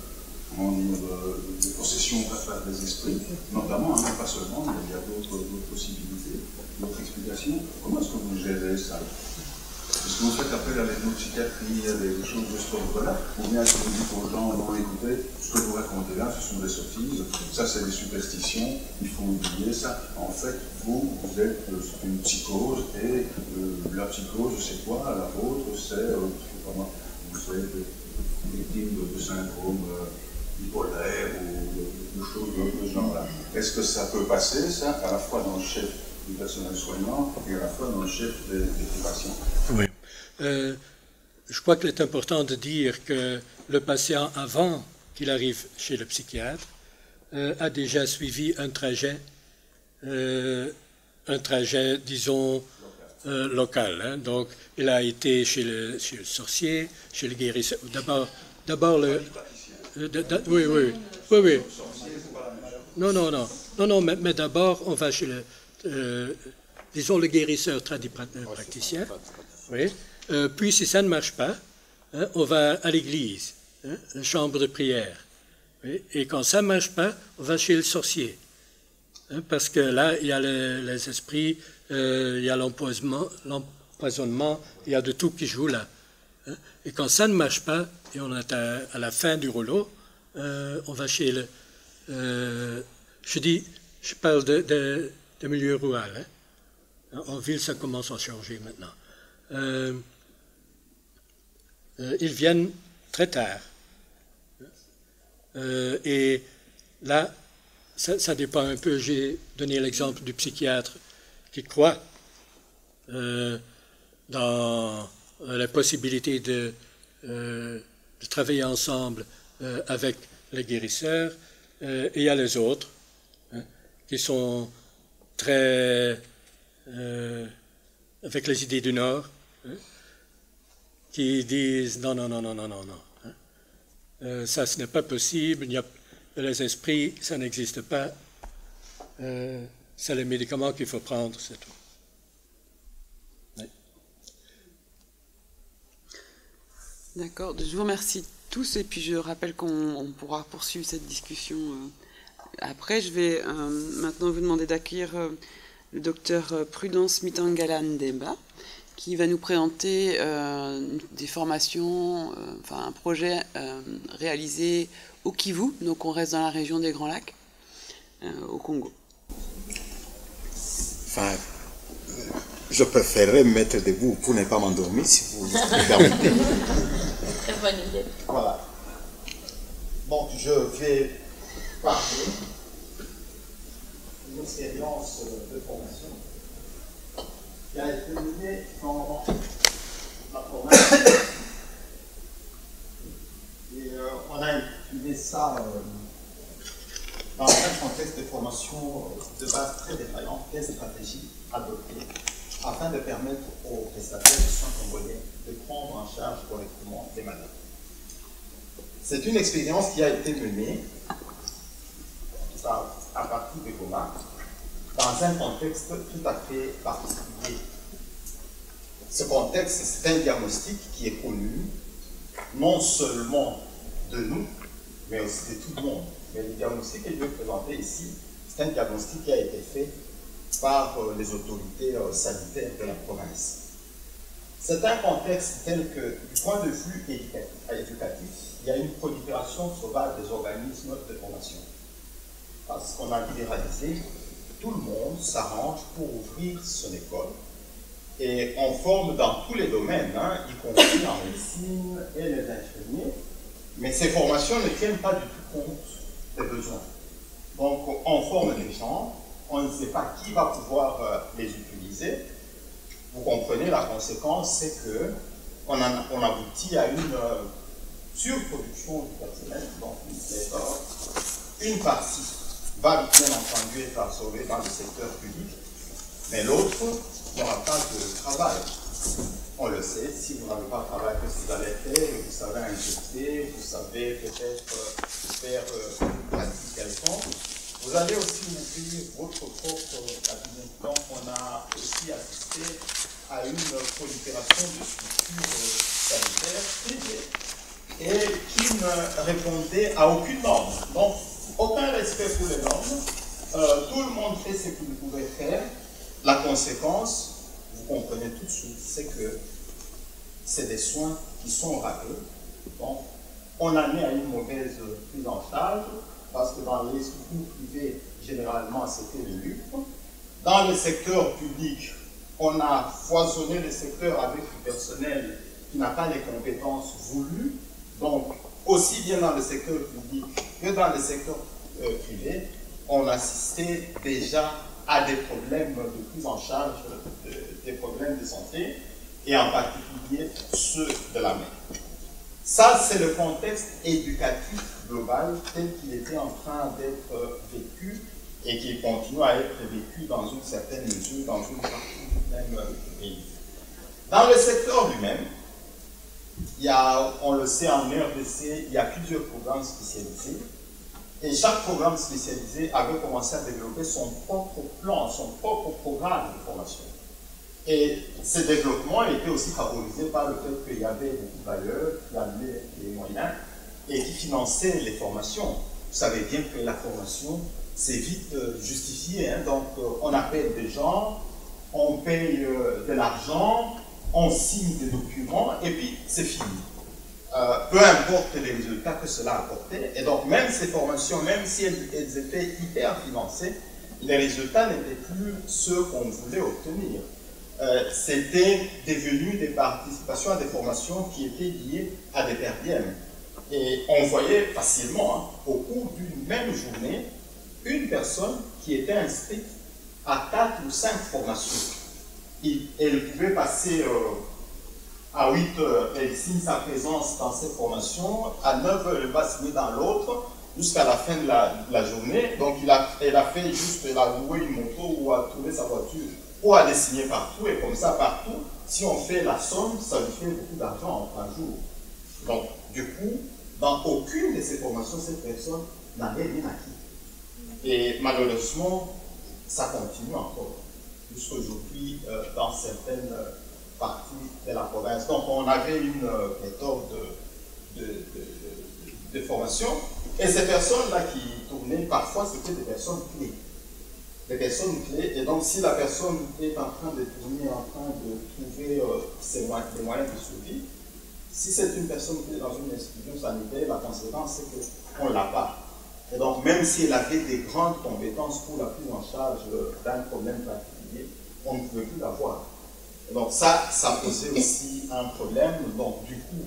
possession par des esprits, notamment, hein, pas seulement, mais il y a d'autres possibilités, d'autres explications. Comment est-ce que vous gérez ça? Est-ce que vous faites appel à l'ethnopsychiatrie, à des choses de ce ordre-là, ou bien est-ce que vous dites aux gens, bon écoutez, ce que vous racontez là, ce sont des sottises, ça c'est des superstitions, il faut oublier ça. En fait, vous êtes une psychose, et la psychose, c'est quoi? La vôtre, c'est, vous êtes victime de syndrome bipolaire ou de choses de ce genre-là. Est-ce que ça peut passer, ça, à la fois dans le chef du personnel soignant et à la fois dans le chef des patients? Oui. Je crois qu'il est important de dire que le patient, avant qu'il arrive chez le psychiatre, a déjà suivi un trajet, disons, local. Hein. Donc, il a été chez le sorcier, chez le guérisseur. D'abord le... Oui. Non, mais d'abord, on va chez disons, le guérisseur tradipraticien. Oui. Puis, si ça ne marche pas, hein, on va à l'église, hein, une chambre de prière. Oui. Et quand ça ne marche pas, on va chez le sorcier. Hein, parce que là, il y a les esprits, il y a l'empoisonnement, il y a de tout qui joue là. Hein. Et quand ça ne marche pas, et on est à la fin du rouleau, on va chez le... je parle de milieu rural. Hein. En ville, ça commence à changer maintenant. Ils viennent très tard. Et là, ça dépend un peu. J'ai donné l'exemple du psychiatre qui croit dans la possibilité de travailler ensemble avec les guérisseurs. Et il y a les autres, hein, qui sont très... avec les idées du Nord, hein, qui disent non. Hein. Ça, ce n'est pas possible, les esprits, ça n'existe pas. C'est les médicaments qu'il faut prendre, c'est tout. Oui. D'accord, je vous remercie tous et puis je rappelle qu'on pourra poursuivre cette discussion après. Je vais maintenant vous demander d'accueillir le docteur Prudence Mitangalandemba qui va nous présenter des formations, un projet réalisé au Kivu, donc on reste dans la région des Grands Lacs, au Congo. Enfin, je préférerais me mettre debout pour ne pas m'endormir, si vous me permettez. Très bonne idée. Voilà. Donc, je vais parler d'une expérience de formation qui a été menée dans la province. Et on a utilisé ça dans un contexte de formation de base très détaillante, quelle stratégie adopter afin de permettre aux prestataires de soins congolais de prendre en charge correctement les malades. C'est une expérience qui a été menée à partir de Goma dans un contexte tout à fait particulier. Ce contexte, c'est un diagnostic qui est connu non seulement de nous, mais aussi de tout le monde. Mais le diagnostic que je vais présenter ici, c'est un diagnostic qui a été fait par les autorités sanitaires de la province. C'est un contexte tel que, du point de vue éducatif, il y a une prolifération sauvage des organismes de formation. Parce qu'on a libéralisé tout le monde s'arrange pour ouvrir son école. Et on forme dans tous les domaines, hein, y compris en médecine et les infirmiers. Mais ces formations ne tiennent pas du tout compte des besoins. Donc on forme des gens, on ne sait pas qui va pouvoir les utiliser. Vous comprenez, la conséquence, c'est qu'on aboutit à une surproduction du personnel, donc une partie va bien entendu être absorbée dans le secteur public, mais l'autre n'aura pas de travail. On le sait, si vous n'avez pas de travail, qu'est-ce que vous allez faire? Vous savez injecter, vous savez peut-être faire une pratique quelconque. Vous allez aussi ouvrir votre propre cabinet. Donc on a aussi assisté à une prolifération de structures sanitaires privées et qui ne répondaient à aucune norme. Donc aucun respect pour les normes. Tout le monde fait ce qu'il pouvait faire. La conséquence, vous comprenez tout de suite, c'est que c'est des soins qui sont ratés. Donc, on en est à une mauvaise prise en charge, parce que dans les structures privées, généralement, c'était le luxe. Dans le secteur public, on a foisonné le secteur avec du personnel qui n'a pas les compétences voulues. Donc, aussi bien dans le secteur public que dans le secteur privé, on assistait déjà à des problèmes de prise en charge des problèmes de santé, et en particulier ceux de la mère. Ça, c'est le contexte éducatif global tel qu'il était en train d'être vécu et qui continue à être vécu dans une certaine mesure dans une partie du même pays. Dans le secteur lui-même, il y a, on le sait en RDC, il y a plusieurs programmes spécialisés. Et chaque programme spécialisé avait commencé à développer son propre plan, son propre programme de formation. Et ce développement était aussi favorisé par le fait qu'il y avait beaucoup d'ailleurs qui amenaient les moyens et qui finançaient les formations. Vous savez bien que la formation, c'est vite justifié. Hein? Donc, on appelle des gens, on paye de l'argent, on signe des documents et puis c'est fini. Peu importe les résultats que cela apportait. Et donc, même ces formations, même si elles étaient hyper financées, les résultats n'étaient plus ceux qu'on voulait obtenir. C'était devenu des participations à des formations qui étaient liées à des perdièmes. Et on voyait facilement, hein, au cours d'une même journée, une personne qui était inscrite à 4 ou 5 formations. Elle pouvait passer à 8 heures, elle signe sa présence dans cette formation, à 9 heures, elle va signer dans l'autre, jusqu'à la fin de la journée. Donc elle a fait juste, elle a loué une moto ou a trouvé sa voiture pour aller signer partout, et comme ça, partout, si on fait la somme, ça lui fait beaucoup d'argent en un jour. Donc, du coup, dans aucune de ces formations, cette personne n'avait rien acquis. Et malheureusement, ça continue encore, jusqu'aujourd'hui, dans certaines parties de la province. Donc, on avait une méthode de formation, et ces personnes-là qui tournaient, parfois, c'était des personnes clés. Des personnes clés, et donc si la personne est en train de tourner, en train de trouver des moyens de survie, si c'est une personne clé dans une institution sanitaire, la conséquence c'est qu'on ne l'a pas. Et donc même si elle avait des grandes compétences pour la prise en charge d'un problème particulier, on ne pouvait plus l'avoir. Et donc ça posait aussi un problème. Donc du coup,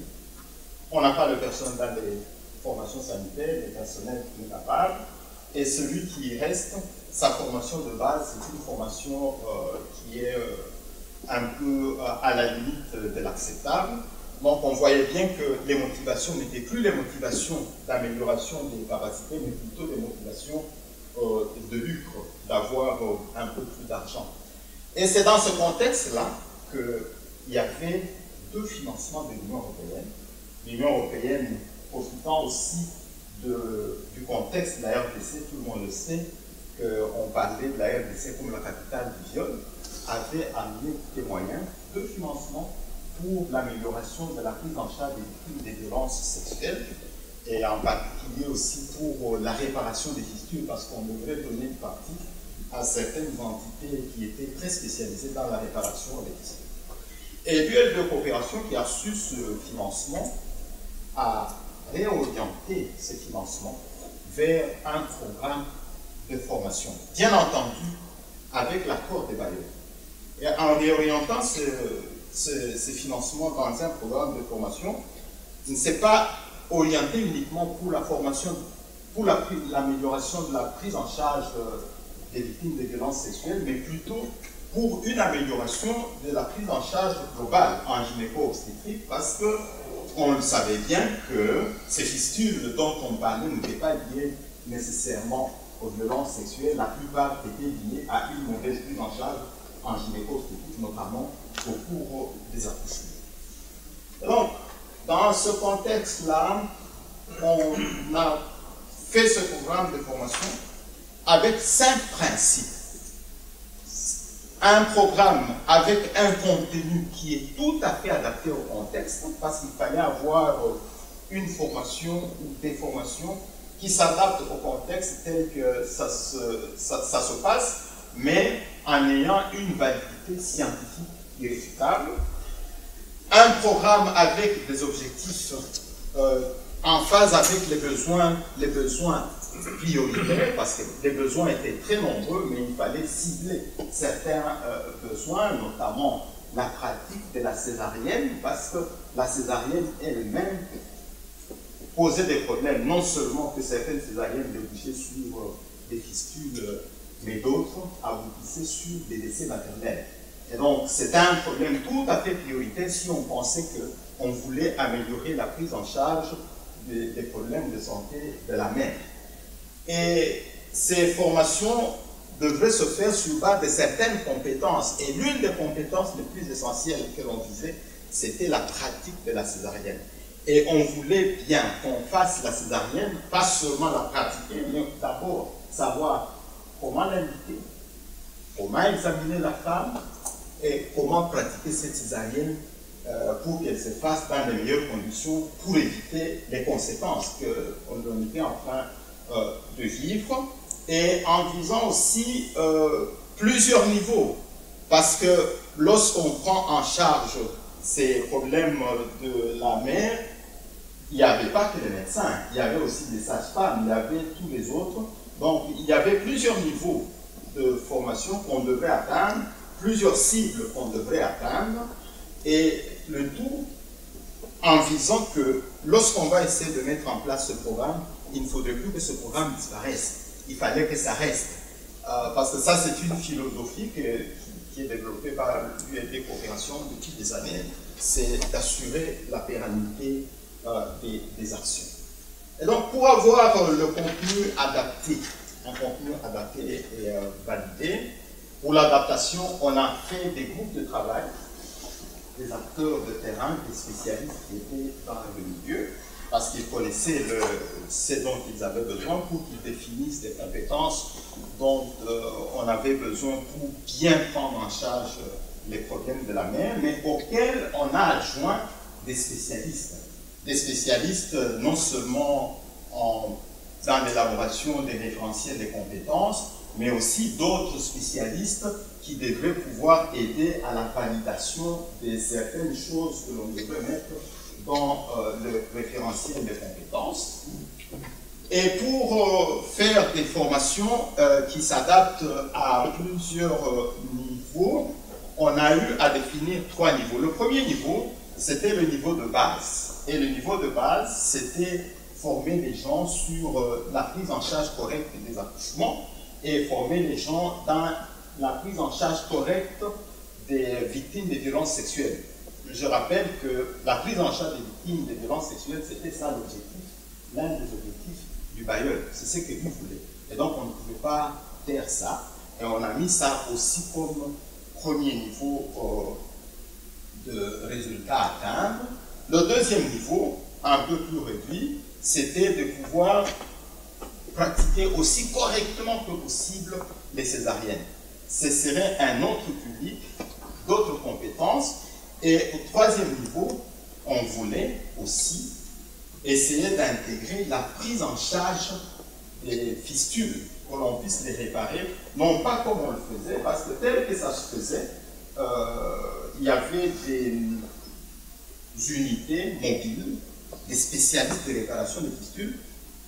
on n'a pas le personnel dans les formations sanitaires, le personnel qui est capable, et celui qui reste, sa formation de base, c'est une formation qui est un peu à la limite de l'acceptable. Donc on voyait bien que les motivations n'étaient plus les motivations d'amélioration des capacités, mais plutôt des motivations de lucre, d'avoir un peu plus d'argent. Et c'est dans ce contexte-là qu'il y avait 2 financements de l'Union européenne. L'Union européenne profitant aussi du contexte de la RDC, tout le monde le sait, qu'on parlait de la RDC comme la capitale du viol, avait amené des moyens de financement pour l'amélioration de la prise en charge des victimes des violences sexuelles, et en particulier aussi pour la réparation des fistules, parce qu'on devrait donner une partie à certaines entités qui étaient très spécialisées dans la réparation des fistules. Et l'UL de coopération qui a su ce financement a réorienté ce financement vers un programme de formation, bien entendu avec l'accord des bailleurs. Et en réorientant ces financements dans un programme de formation, ne s'est pas orienté uniquement pour la formation, pour l'amélioration de la prise en charge des victimes de violences sexuelles, mais plutôt pour une amélioration de la prise en charge globale en gynéco-obstétrique, parce qu'on le savait bien que ces fistules dont on parlait n'étaient pas liées nécessairement aux violences sexuelles, la plupart étaient liées à une mauvaise prise en charge en gynéco-obstétrique, notamment au cours des accouchements. Donc, dans ce contexte-là, on a fait ce programme de formation avec 5 principes. Un programme avec un contenu qui est tout à fait adapté au contexte, parce qu'il fallait avoir une formation ou des formations qui s'adaptent au contexte tel que ça se passe, mais en ayant une validité scientifique irréfutable. Un programme avec des objectifs en phase avec les besoins prioritaires, parce que les besoins étaient très nombreux, mais il fallait cibler certains besoins, notamment la pratique de la césarienne, parce que la césarienne elle-même posait des problèmes, non seulement que certaines césariennes débouchaient sur des fistules, mais d'autres aboutissaient sur des décès maternels. Et donc, c'était un problème tout à fait prioritaire si on pensait qu'on voulait améliorer la prise en charge des problèmes de santé de la mère. Et ces formations devraient se faire sur base de certaines compétences. Et l'une des compétences les plus essentielles que l'on visait, c'était la pratique de la césarienne. Et on voulait bien qu'on fasse la césarienne, pas seulement la pratiquer, mais d'abord savoir comment l'indiquer, comment examiner la femme et comment pratiquer cette césarienne pour qu'elle se fasse dans les meilleures conditions pour éviter les conséquences qu'on était en train de vivre, et en visant aussi plusieurs niveaux, parce que lorsqu'on prend en charge ces problèmes de la mère, il n'y avait pas que les médecins, il y avait aussi des sages-femmes, il y avait tous les autres. Donc il y avait plusieurs niveaux de formation qu'on devrait atteindre, plusieurs cibles qu'on devrait atteindre, et le tout en visant que lorsqu'on va essayer de mettre en place ce programme, il ne faudrait plus que ce programme disparaisse. Il fallait que ça reste. Parce que ça, c'est une philosophie qui est développée par l'ULB Coopération depuis des années, c'est d'assurer la pérennité des actions. Et donc, pour avoir le contenu adapté, un contenu adapté et validé, pour l'adaptation, on a fait des groupes de travail, des acteurs de terrain, des spécialistes qui étaient dans le milieu, parce qu'ils connaissaient ce dont ils avaient besoin pour qu'ils définissent des compétences dont on avait besoin pour bien prendre en charge les problèmes de la mère, mais auxquels on a adjoint des spécialistes. Des spécialistes non seulement dans l'élaboration des référentiels des compétences, mais aussi d'autres spécialistes qui devraient pouvoir aider à la validation de certaines choses que l'on devrait mettre dans le référentiel des compétences. Et pour faire des formations qui s'adaptent à plusieurs niveaux, on a eu à définir 3 niveaux. Le premier niveau, c'était le niveau de base. Et le niveau de base, c'était former les gens sur la prise en charge correcte des accouchements et former les gens dans la prise en charge correcte des victimes de violences sexuelles. Je rappelle que la prise en charge des victimes de violences sexuelles, c'était ça l'objectif, l'un des objectifs du bailleur. C'est ce qu'il voulait. Et donc, on ne pouvait pas taire ça. Et on a mis ça aussi comme premier niveau de résultat à atteindre. Le deuxième niveau, un peu plus réduit, c'était de pouvoir pratiquer aussi correctement que possible les césariennes. Ce serait un autre public, d'autres compétences. Et au troisième niveau, on voulait aussi essayer d'intégrer la prise en charge des fistules, que l'on puisse les réparer, non pas comme on le faisait, parce que tel que ça se faisait, il y avait des unités mobiles, des spécialistes de réparation des fistules,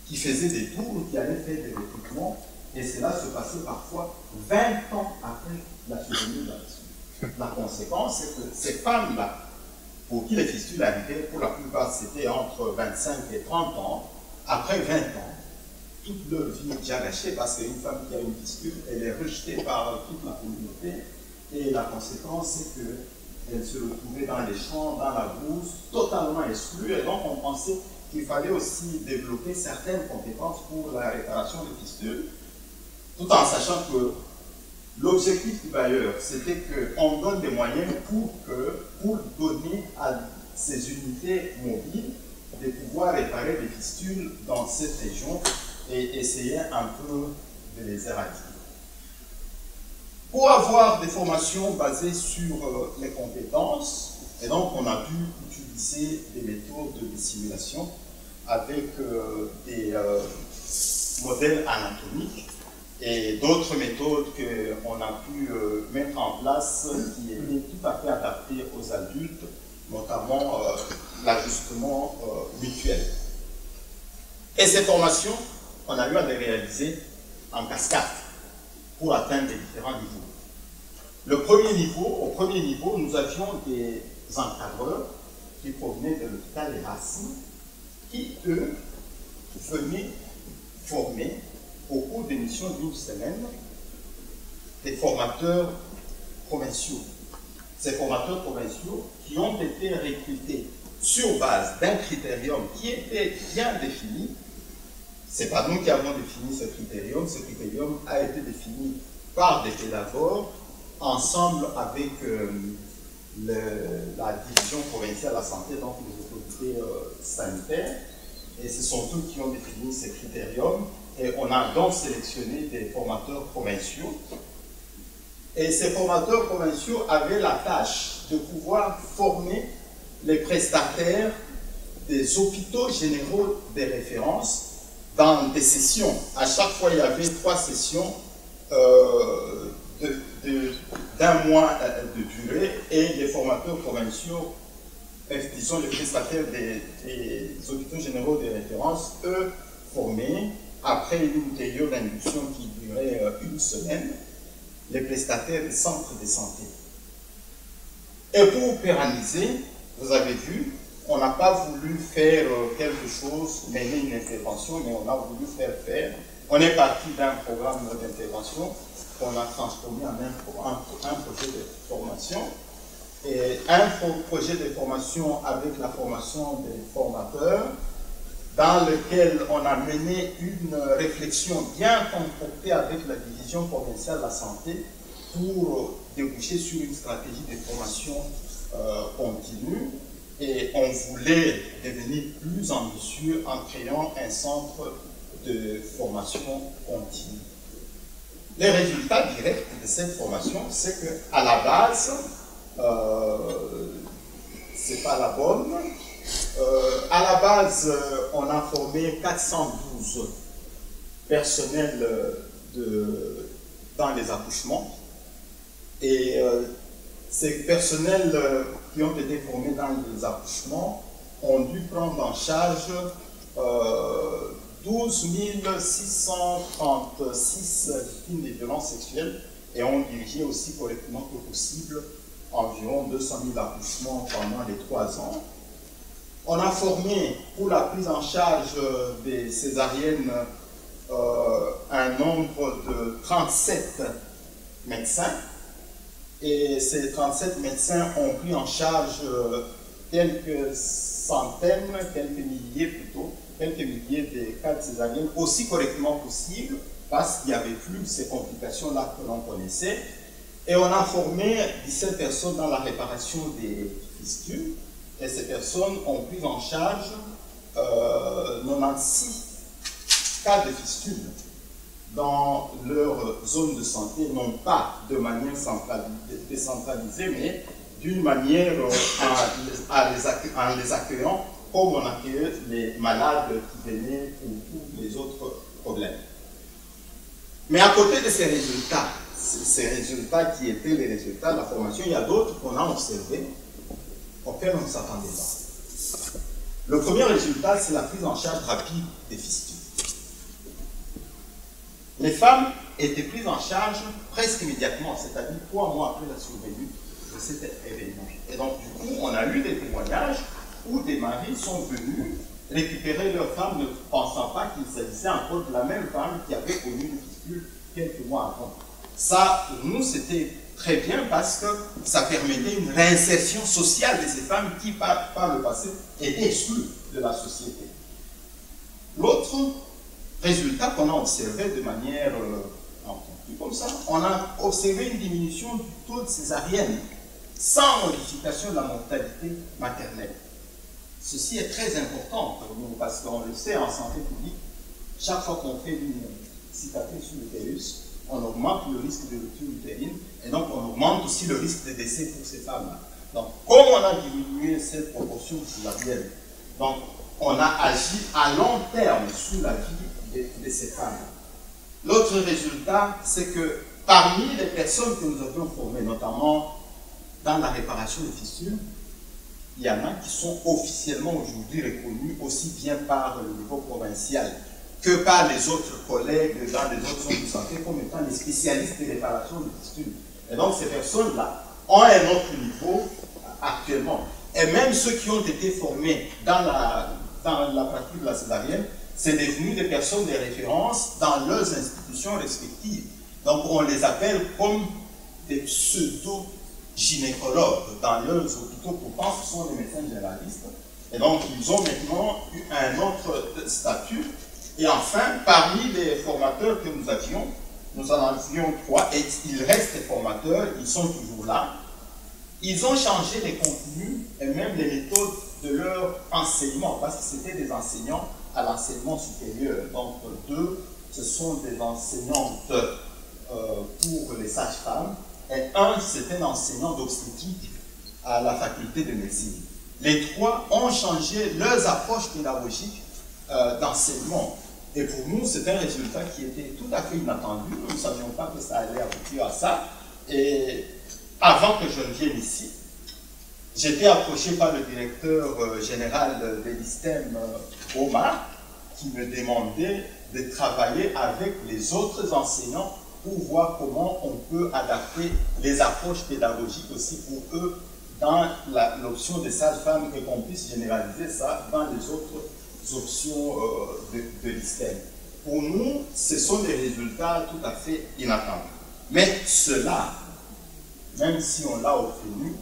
qui faisaient des tours, qui allaient faire des recrutements Et cela se passait parfois 20 ans après la survenue de la fistule. La conséquence, c'est que ces femmes-là, pour qui les fistules arrivaient, pour la plupart c'était entre 25 et 30 ans, après 20 ans, toute leur vie est déjà gâchée parce qu'une femme qui a une fistule, elle est rejetée par toute la communauté et la conséquence c'est qu'elle se retrouvait dans les champs, dans la brousse, totalement exclue et donc on pensait qu'il fallait aussi développer certaines compétences pour la réparation des fistules, tout en sachant que l'objectif du bailleur, c'était qu'on donne des moyens pour donner à ces unités mobiles de pouvoir réparer des fistules dans cette région et essayer un peu de les éradiquer. Pour avoir des formations basées sur les compétences, et donc on a pu utiliser des méthodes de simulation avec des modèles anatomiques et d'autres méthodes qu'on a pu mettre en place qui étaient tout à fait adaptées aux adultes, notamment l'ajustement mutuel. Et ces formations, on a eu à les réaliser en cascade pour atteindre les différents niveaux. Au premier niveau, nous avions des encadreurs qui provenaient de l'hôpital Erasme qui, eux, venaient former au cours des missions d'une semaine des formateurs provinciaux. Ces formateurs provinciaux qui ont été recrutés sur base d'un critérium qui était bien défini. Ce n'est pas nous qui avons défini ce critérium a été défini par des pédagogues ensemble avec la division provinciale de la santé, donc les autorités sanitaires, et ce sont eux qui ont défini ces critériums. Et on a donc sélectionné des formateurs provinciaux. Et ces formateurs provinciaux avaient la tâche de pouvoir former les prestataires des hôpitaux généraux de référence dans des sessions. À chaque fois, il y avait 3 sessions d'un mois de durée et les formateurs provinciaux, disons les prestataires des hôpitaux généraux de référence, eux, formés après une période d'induction qui durait une semaine, les prestataires des centres de santé. Et pour pérenniser, vous avez vu, on n'a pas voulu faire quelque chose, mener une intervention, mais on a voulu faire. On est parti d'un programme d'intervention qu'on a transformé en un projet de formation. Et un projet de formation avec la formation des formateurs, dans lequel on a mené une réflexion bien concoctée avec la division provinciale de la santé pour déboucher sur une stratégie de formation continue. Et on voulait devenir plus ambitieux en créant un centre de formation continue. Les résultats directs de cette formation, c'est qu'à la base, c'est pas la bonne. À la base, on a formé 412 personnels dans les accouchements. Et ces personnels qui ont été formés dans les accouchements ont dû prendre en charge 12 636 victimes de violences sexuelles et ont dirigé aussi correctement que possible environ 200 000 accouchements pendant les 3 ans. On a formé pour la prise en charge des césariennes un nombre de 37 médecins. Et ces 37 médecins ont pris en charge quelques centaines, quelques milliers de cas de césarienne aussi correctement possible parce qu'il n'y avait plus ces complications-là que l'on connaissait. Et on a formé 17 personnes dans la réparation des fistules. Et ces personnes ont pris en charge 96 cas de fistules dans leur zone de santé, non pas de manière décentralisée, mais d'une manière en les accueillant comme on accueillait les malades qui venaient pour tous les autres problèmes. Mais à côté de ces résultats qui étaient les résultats de la formation, il y a d'autres qu'on a observés auxquels on ne s'attendait pas. Le premier résultat, c'est la prise en charge rapide des fistules. les femmes étaient prises en charge presque immédiatement, c'est-à-dire 3 mois après la survenue de cet événement. Et donc, du coup, on a eu des témoignages où des maris sont venus récupérer leur femme ne pensant pas qu'il s'agissait encore de la même femme qui avait connu une fistule quelques mois avant. Ça, pour nous, c'était très bien parce que ça permettait une réinsertion sociale de ces femmes qui, par le passé, étaient exclues de la société. L'autre résultat qu'on a observé de manière comme ça, on a observé une diminution du taux de césarienne sans modification de la mortalité maternelle. Ceci est très important pour nous parce qu'on le sait en santé publique, chaque fois qu'on fait une cicatrice sur l'utérus, on augmente le risque de rupture utérine et donc on augmente aussi le risque de décès pour ces femmes-là. Donc, comme on a diminué cette proportion césarienne, donc on a agi à long terme sur la vie de ces femmes. L'autre résultat, c'est que parmi les personnes que nous avions formées, notamment dans la réparation des fistures, il y en a qui sont officiellement aujourd'hui reconnus aussi bien par le niveau provincial que par les autres collègues dans les autres zones de santé comme étant les spécialistes de réparation des fistules. Et donc ces personnes-là ont un autre niveau actuellement. Et même ceux qui ont été formés dans la pratique de la césarienne, c'est devenu des personnes de référence dans leurs institutions respectives. Donc on les appelle comme des pseudo-gynécologues dans leurs hôpitaux, pourtant ce sont des médecins généralistes. Et donc ils ont maintenant eu un autre statut. Et enfin, parmi les formateurs que nous avions, nous en avions 3, et ils restent formateurs, ils sont toujours là. Ils ont changé les contenus et même les méthodes de leur enseignement, parce que c'était des enseignants à l'enseignement supérieur. Donc, 2, ce sont des enseignantes pour les sages-femmes, et 1, c'était un enseignant d'obstétrique à la faculté de médecine. Les 3 ont changé leurs approches pédagogiques d'enseignement. Et pour nous, c'est un résultat qui était tout à fait inattendu. Nous ne savions pas que ça allait aboutir à ça. Et avant que je ne vienne ici, j'étais approché par le directeur général de l'ISTEM, Omar, qui me demandait de travailler avec les autres enseignants pour voir comment on peut adapter les approches pédagogiques aussi pour eux dans l'option des sages-femmes et qu'on puisse généraliser ça dans les autres options de l'ISTEM. Pour nous, ce sont des résultats tout à fait inattendus. Mais cela, même si on l'a obtenu,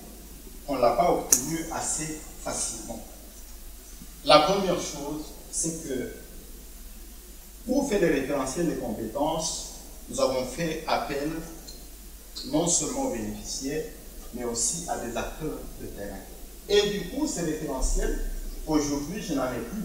on ne l'a pas obtenu assez facilement. La première chose, c'est que pour faire des référentiels de compétences, nous avons fait appel non seulement aux bénéficiaires, mais aussi à des acteurs de terrain. Et du coup, ces référentiels, aujourd'hui, je n'en ai plus.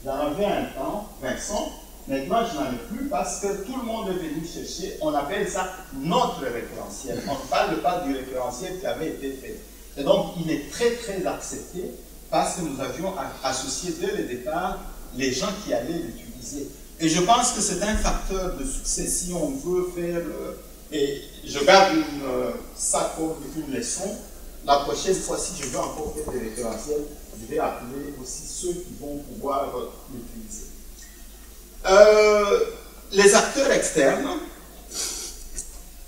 J'en avais un temps, Vincent, maintenant je n'en ai plus parce que tout le monde est venu chercher, on appelle ça notre référentiel. On ne parle pas du référentiel qui avait été fait. Et donc, il est très très accepté parce que nous avions associé dès le départ les gens qui allaient l'utiliser. Et je pense que c'est un facteur de succès si on veut faire, et je garde ça comme une leçon, la prochaine fois si je veux encore faire des référentiels, je vais appeler aussi ceux qui vont pouvoir l'utiliser. Les acteurs externes,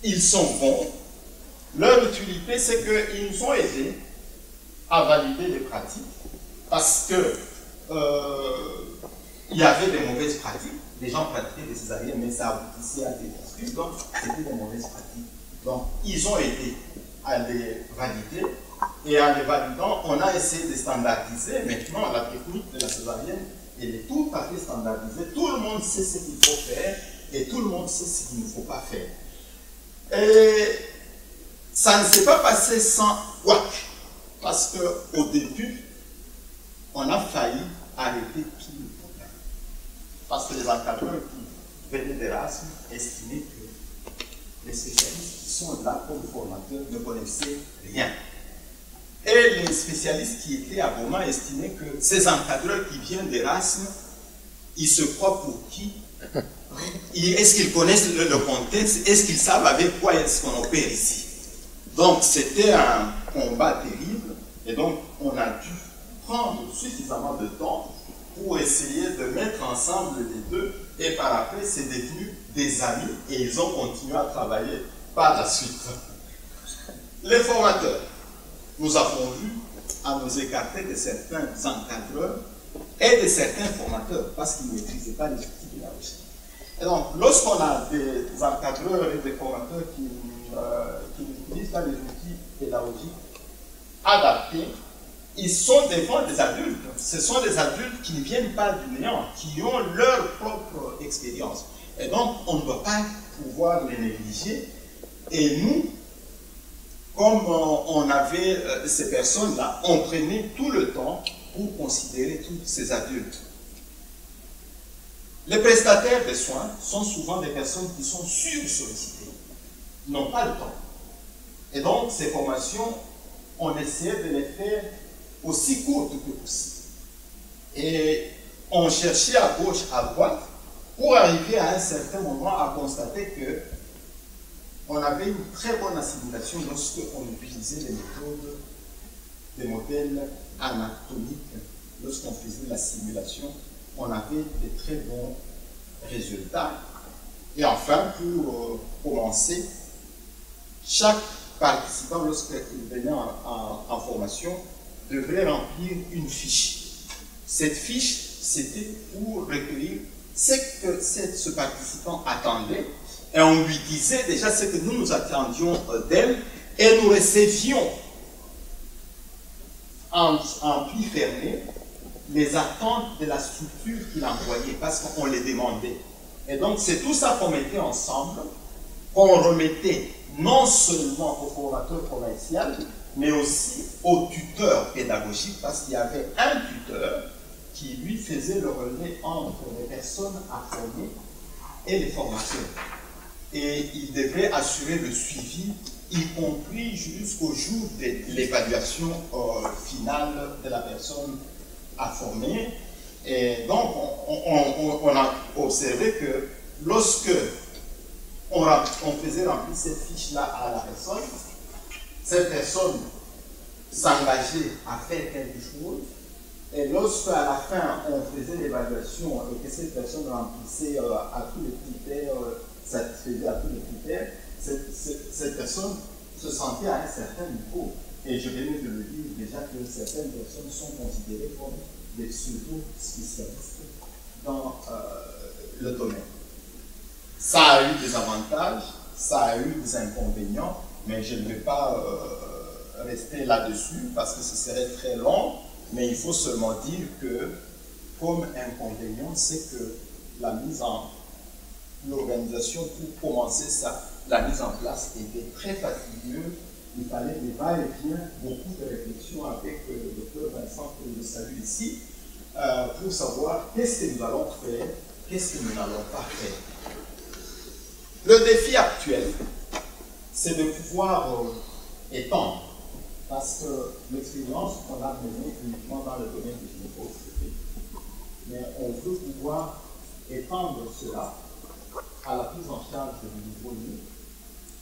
ils sont bons. Leur utilité, c'est qu'ils nous ont aidés à valider les pratiques parce que il y avait des mauvaises pratiques. Les gens pratiquaient des césariennes, mais ça aboutissait à des disputes, donc c'était des mauvaises pratiques. Donc, ils ont aidé à les valider. Et en les validant, on a essayé de standardiser. Maintenant, la technique de la césarienne, elle est tout à fait standardisée. Tout le monde sait ce qu'il faut faire et tout le monde sait ce qu'il ne faut pas faire. Et ça ne s'est pas passé sans couac. Parce qu'au début, on a failli arrêter tout le problème. Parce que les encadreurs qui venaient d'Erasme estimaient que les spécialistes qui sont là comme formateurs ne connaissaient rien. Et les spécialistes qui étaient à Boma estimaient que ces encadreurs qui viennent d'Erasme, ils se croient pour qui? Est-ce qu'ils connaissent le contexte? Est-ce qu'ils savent avec quoi est-ce qu'on opère ici? Donc c'était un combat terrible et donc on a dû prendre suffisamment de temps pour essayer de mettre ensemble les deux, et par après, c'est devenu des amis, et ils ont continué à travailler par la suite. Les formateurs, nous avons vu à nous écarter de certains encadreurs et de certains formateurs, parce qu'ils ne maîtrisaient pas les outils pédagogiques. Et donc, lorsqu'on a des encadreurs et des formateurs qui n'utilisent pas les outils pédagogiques adaptés, ils sont devant des adultes. Ce sont des adultes qui ne viennent pas du néant, qui ont leur propre expérience. Et donc, on ne doit pas pouvoir les négliger. Et nous, comme on avait ces personnes-là, on prenait tout le temps pour considérer tous ces adultes. Les prestataires de soins sont souvent des personnes qui sont sursollicitées, ils n'ont pas le temps. Et donc, ces formations, on essayait de les faire aussi courtes que possible. Et on cherchait à gauche, à droite, pour arriver à un certain moment à constater que on avait une très bonne assimilation lorsqu'on utilisait les méthodes, des modèles anatomiques. Lorsqu'on faisait la simulation, on avait de très bons résultats. Et enfin, pour commencer, chaque participant, lorsqu'il venait en formation, devrait remplir une fiche. Cette fiche, c'était pour recueillir ce que ce participant attendait, et on lui disait déjà ce que nous attendions d'elle, et nous recevions en pli fermé les attentes de la structure qu'il envoyait, parce qu'on les demandait. Et donc, c'est tout ça qu'on mettait ensemble, qu'on remettait non seulement au formateur commercial, mais aussi au tuteur pédagogique, parce qu'il y avait un tuteur qui, lui, faisait le relais entre les personnes à former et les formateurs. Et il devrait assurer le suivi, y compris jusqu'au jour de l'évaluation finale de la personne à former. Et donc, on a observé que lorsque on faisait remplir cette fiche-là à la personne, cette personne s'engageait à faire quelque chose, et lorsque à la fin on faisait l'évaluation et que cette personne remplissait à tous les critères, satisfaisait à tous les critères, cette personne se sentait à un certain niveau. Et je venais de le dire déjà que certaines personnes sont considérées comme des pseudo-spécialistes dans le domaine. Ça a eu des avantages, ça a eu des inconvénients, mais je ne vais pas rester là-dessus parce que ce serait très long, mais il faut seulement dire que, comme inconvénient, c'est que l'organisation, pour commencer ça, la mise en place était très fastidieuse. Il fallait des va-et-vient, beaucoup de réflexions avec le docteur Vincent, que je salue ici, pour savoir qu'est-ce que nous allons faire, qu'est-ce que nous n'allons pas faire. Le défi actuel, c'est de pouvoir étendre, parce que l'expérience qu'on a menée uniquement dans le domaine du gynéco-obstétrique, mais on veut pouvoir étendre cela à la prise en charge du nouveau-né,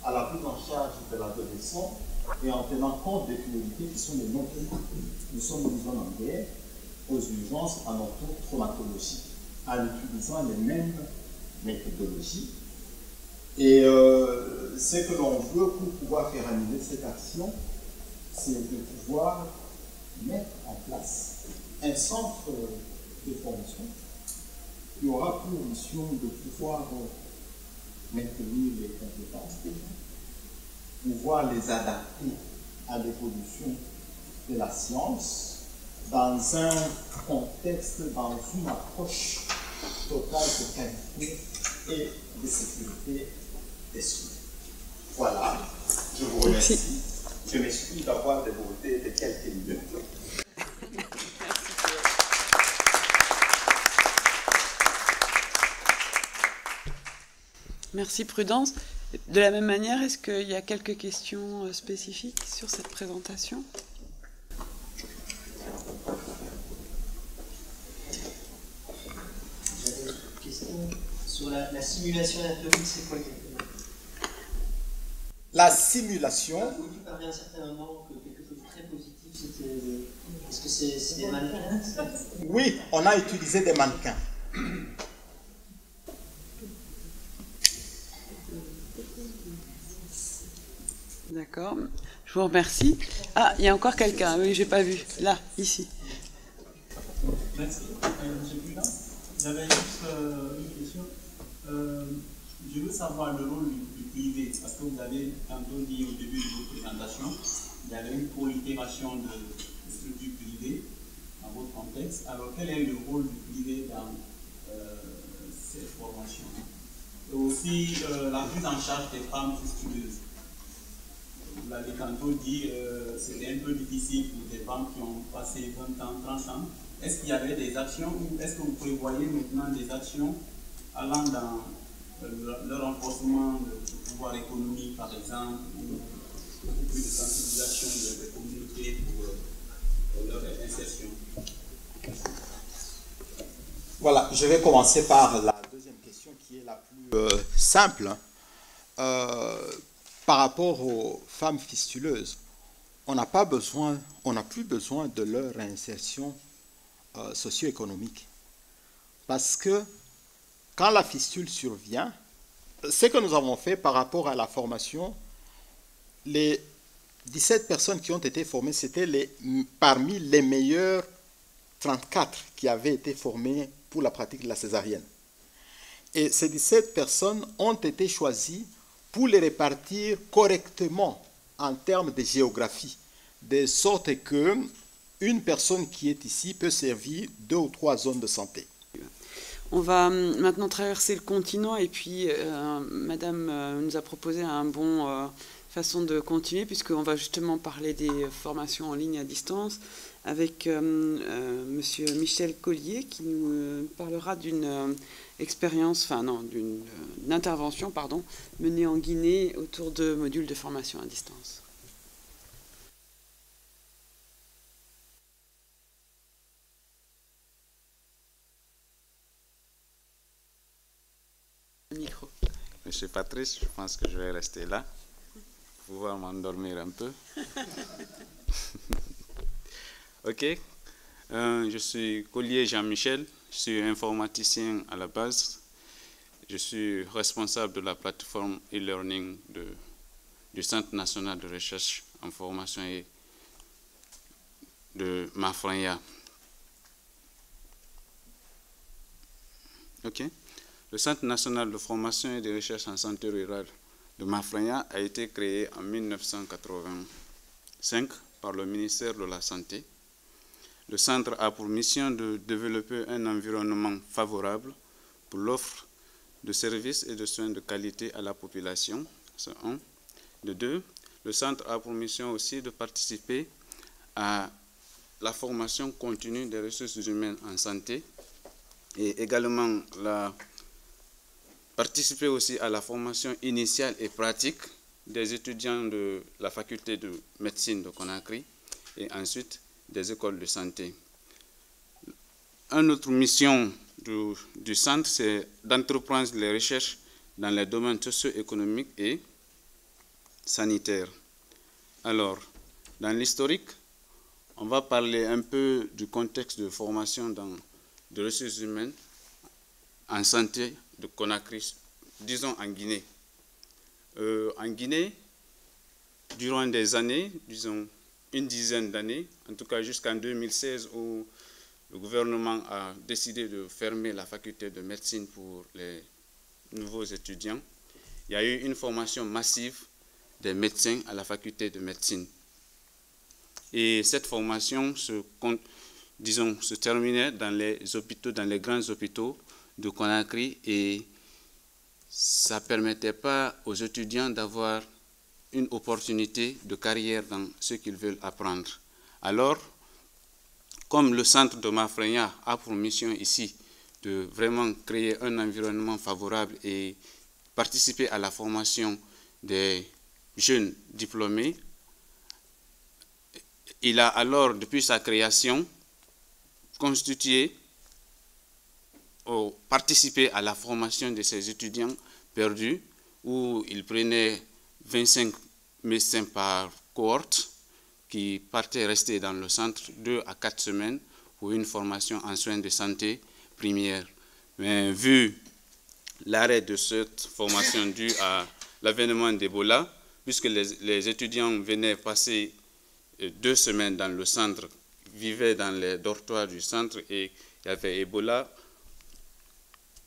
à la prise en charge de l'adolescent, et en tenant compte des priorités qui sont les nôtres. Nous sommes une zone en guerre, aux urgences en orthotraumatologie, en utilisant les mêmes méthodologies. Et ce que l'on veut pour pouvoir faire animer cette action, c'est de pouvoir mettre en place un centre de formation qui aura pour mission de pouvoir maintenir les compétences des gens, pouvoir les adapter à l'évolution de la science dans un contexte, dans une approche totale de qualité et de sécurité des soins. Voilà, je vous remercie. Je m'excuse d'avoir débordé de quelques minutes. Merci Prudence. De la même manière, est-ce qu'il y a quelques questions spécifiques sur cette présentation ? J'avais une question sur la simulation anatomique, c'est quoi exactement ? La simulation. Vous dites à un certain moment que quelque chose de très positif Est-ce que c'est des mannequins? Oui, on a utilisé des mannequins. D'accord, je vous remercie. Ah, il y a encore quelqu'un, oui, j'ai pas vu. Là, ici. Merci, M. Bula. J'avais juste une question. Je veux savoir le rôle du privé, parce que vous avez tantôt dit au début de votre présentation, il y avait une prolifération de structures privées dans votre contexte. Alors, quel est le rôle du privé dans cette formation? Et aussi, la prise en charge des femmes fistuleuses. Vous l'avez tantôt dit, c'était un peu difficile pour des femmes qui ont passé 20 ans, 30 ans. Est-ce qu'il y avait des actions ou est-ce que vous prévoyez maintenant des actions allant dans le renforcement du pouvoir économique, par exemple, ou beaucoup plus de sensibilisation des communautés pour leur insertion? Voilà, je vais commencer par la deuxième question qui est la plus simple. Par rapport aux femmes fistuleuses, on n'a plus besoin de leur réinsertion socio-économique. Parce que quand la fistule survient, ce que nous avons fait par rapport à la formation, les 17 personnes qui ont été formées, c'était parmi les meilleurs 34 qui avaient été formées pour la pratique de la césarienne. Et ces 17 personnes ont été choisies pour les répartir correctement en termes de géographie, de sorte que une personne qui est ici peut servir 2 ou 3 zones de santé. On va maintenant traverser le continent et puis Madame nous a proposé un bon façon de continuer puisqu'on va justement parler des formations en ligne à distance avec Monsieur Michel Collier qui nous parlera d'une expérience, enfin non, d'une intervention, pardon, menée en Guinée autour de modules de formation à distance. Micro. Monsieur Patrice, je pense que je vais rester là pour pouvoir m'endormir un peu. Ok. Je suis Collier Jean-Michel, je suis informaticien à la base. Je suis responsable de la plateforme e-learning du Centre national de recherche en formation et de Mafranya. Ok. Le Centre national de formation et de recherche en santé rurale de Mafranya a été créé en 1985 par le ministère de la Santé. Le centre a pour mission de développer un environnement favorable pour l'offre de services et de soins de qualité à la population, c'est un. De deux, le centre a pour mission aussi de participer à la formation continue des ressources humaines en santé et également participer aussi à la formation initiale et pratique des étudiants de la faculté de médecine de Conakry et ensuite des écoles de santé. Une autre mission du centre, c'est d'entreprendre les recherches dans les domaines socio-économiques et sanitaires. Alors, dans l'historique, on va parler un peu du contexte de formation de ressources humaines en santé de Conakry, disons en Guinée. En Guinée, durant des années, disons une dizaine d'années, en tout cas jusqu'en 2016 où le gouvernement a décidé de fermer la faculté de médecine pour les nouveaux étudiants, il y a eu une formation massive des médecins à la faculté de médecine. Et cette formation se terminait dans les hôpitaux, dans les grands hôpitaux de Conakry et ça ne permettait pas aux étudiants d'avoir une opportunité de carrière dans ce qu'ils veulent apprendre. Alors, comme le centre de Mafranya a pour mission ici de vraiment créer un environnement favorable et participer à la formation des jeunes diplômés, il a alors, depuis sa création, constitué ou participé à la formation de ces étudiants perdus, où il prenait 25 médecins par cohorte qui partaient rester dans le centre 2 à 4 semaines pour une formation en soins de santé primaire. Mais vu l'arrêt de cette formation due à l'avènement d'Ebola, puisque les étudiants venaient passer 2 semaines dans le centre, vivaient dans les dortoirs du centre et il y avait Ebola,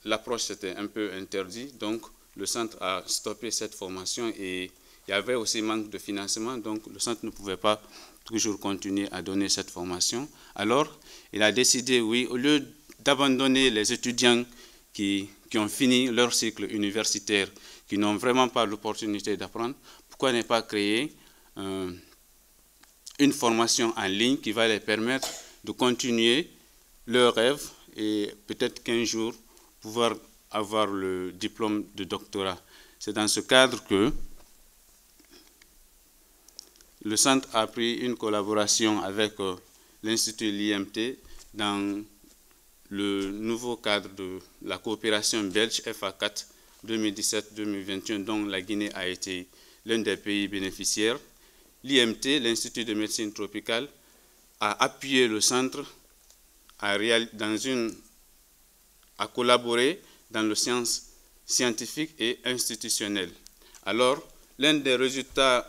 l'approche était un peu interdite, donc le centre a stoppé cette formation et il y avait aussi manque de financement, donc le centre ne pouvait pas toujours continuer à donner cette formation. Alors, il a décidé, oui, au lieu d'abandonner les étudiants qui ont fini leur cycle universitaire, qui n'ont vraiment pas l'opportunité d'apprendre, pourquoi ne pas créer une formation en ligne qui va les permettre de continuer leur rêve et peut-être qu'un jour pouvoir avoir le diplôme de doctorat. C'est dans ce cadre que le centre a pris une collaboration avec l'Institut LIMT dans le nouveau cadre de la coopération belge FA4 2017-2021 dont la Guinée a été l'un des pays bénéficiaires. L'IMT, l'Institut de médecine tropicale, a appuyé le centre à collaborer dans le sciences scientifiques et institutionnelles. Alors, l'un des résultats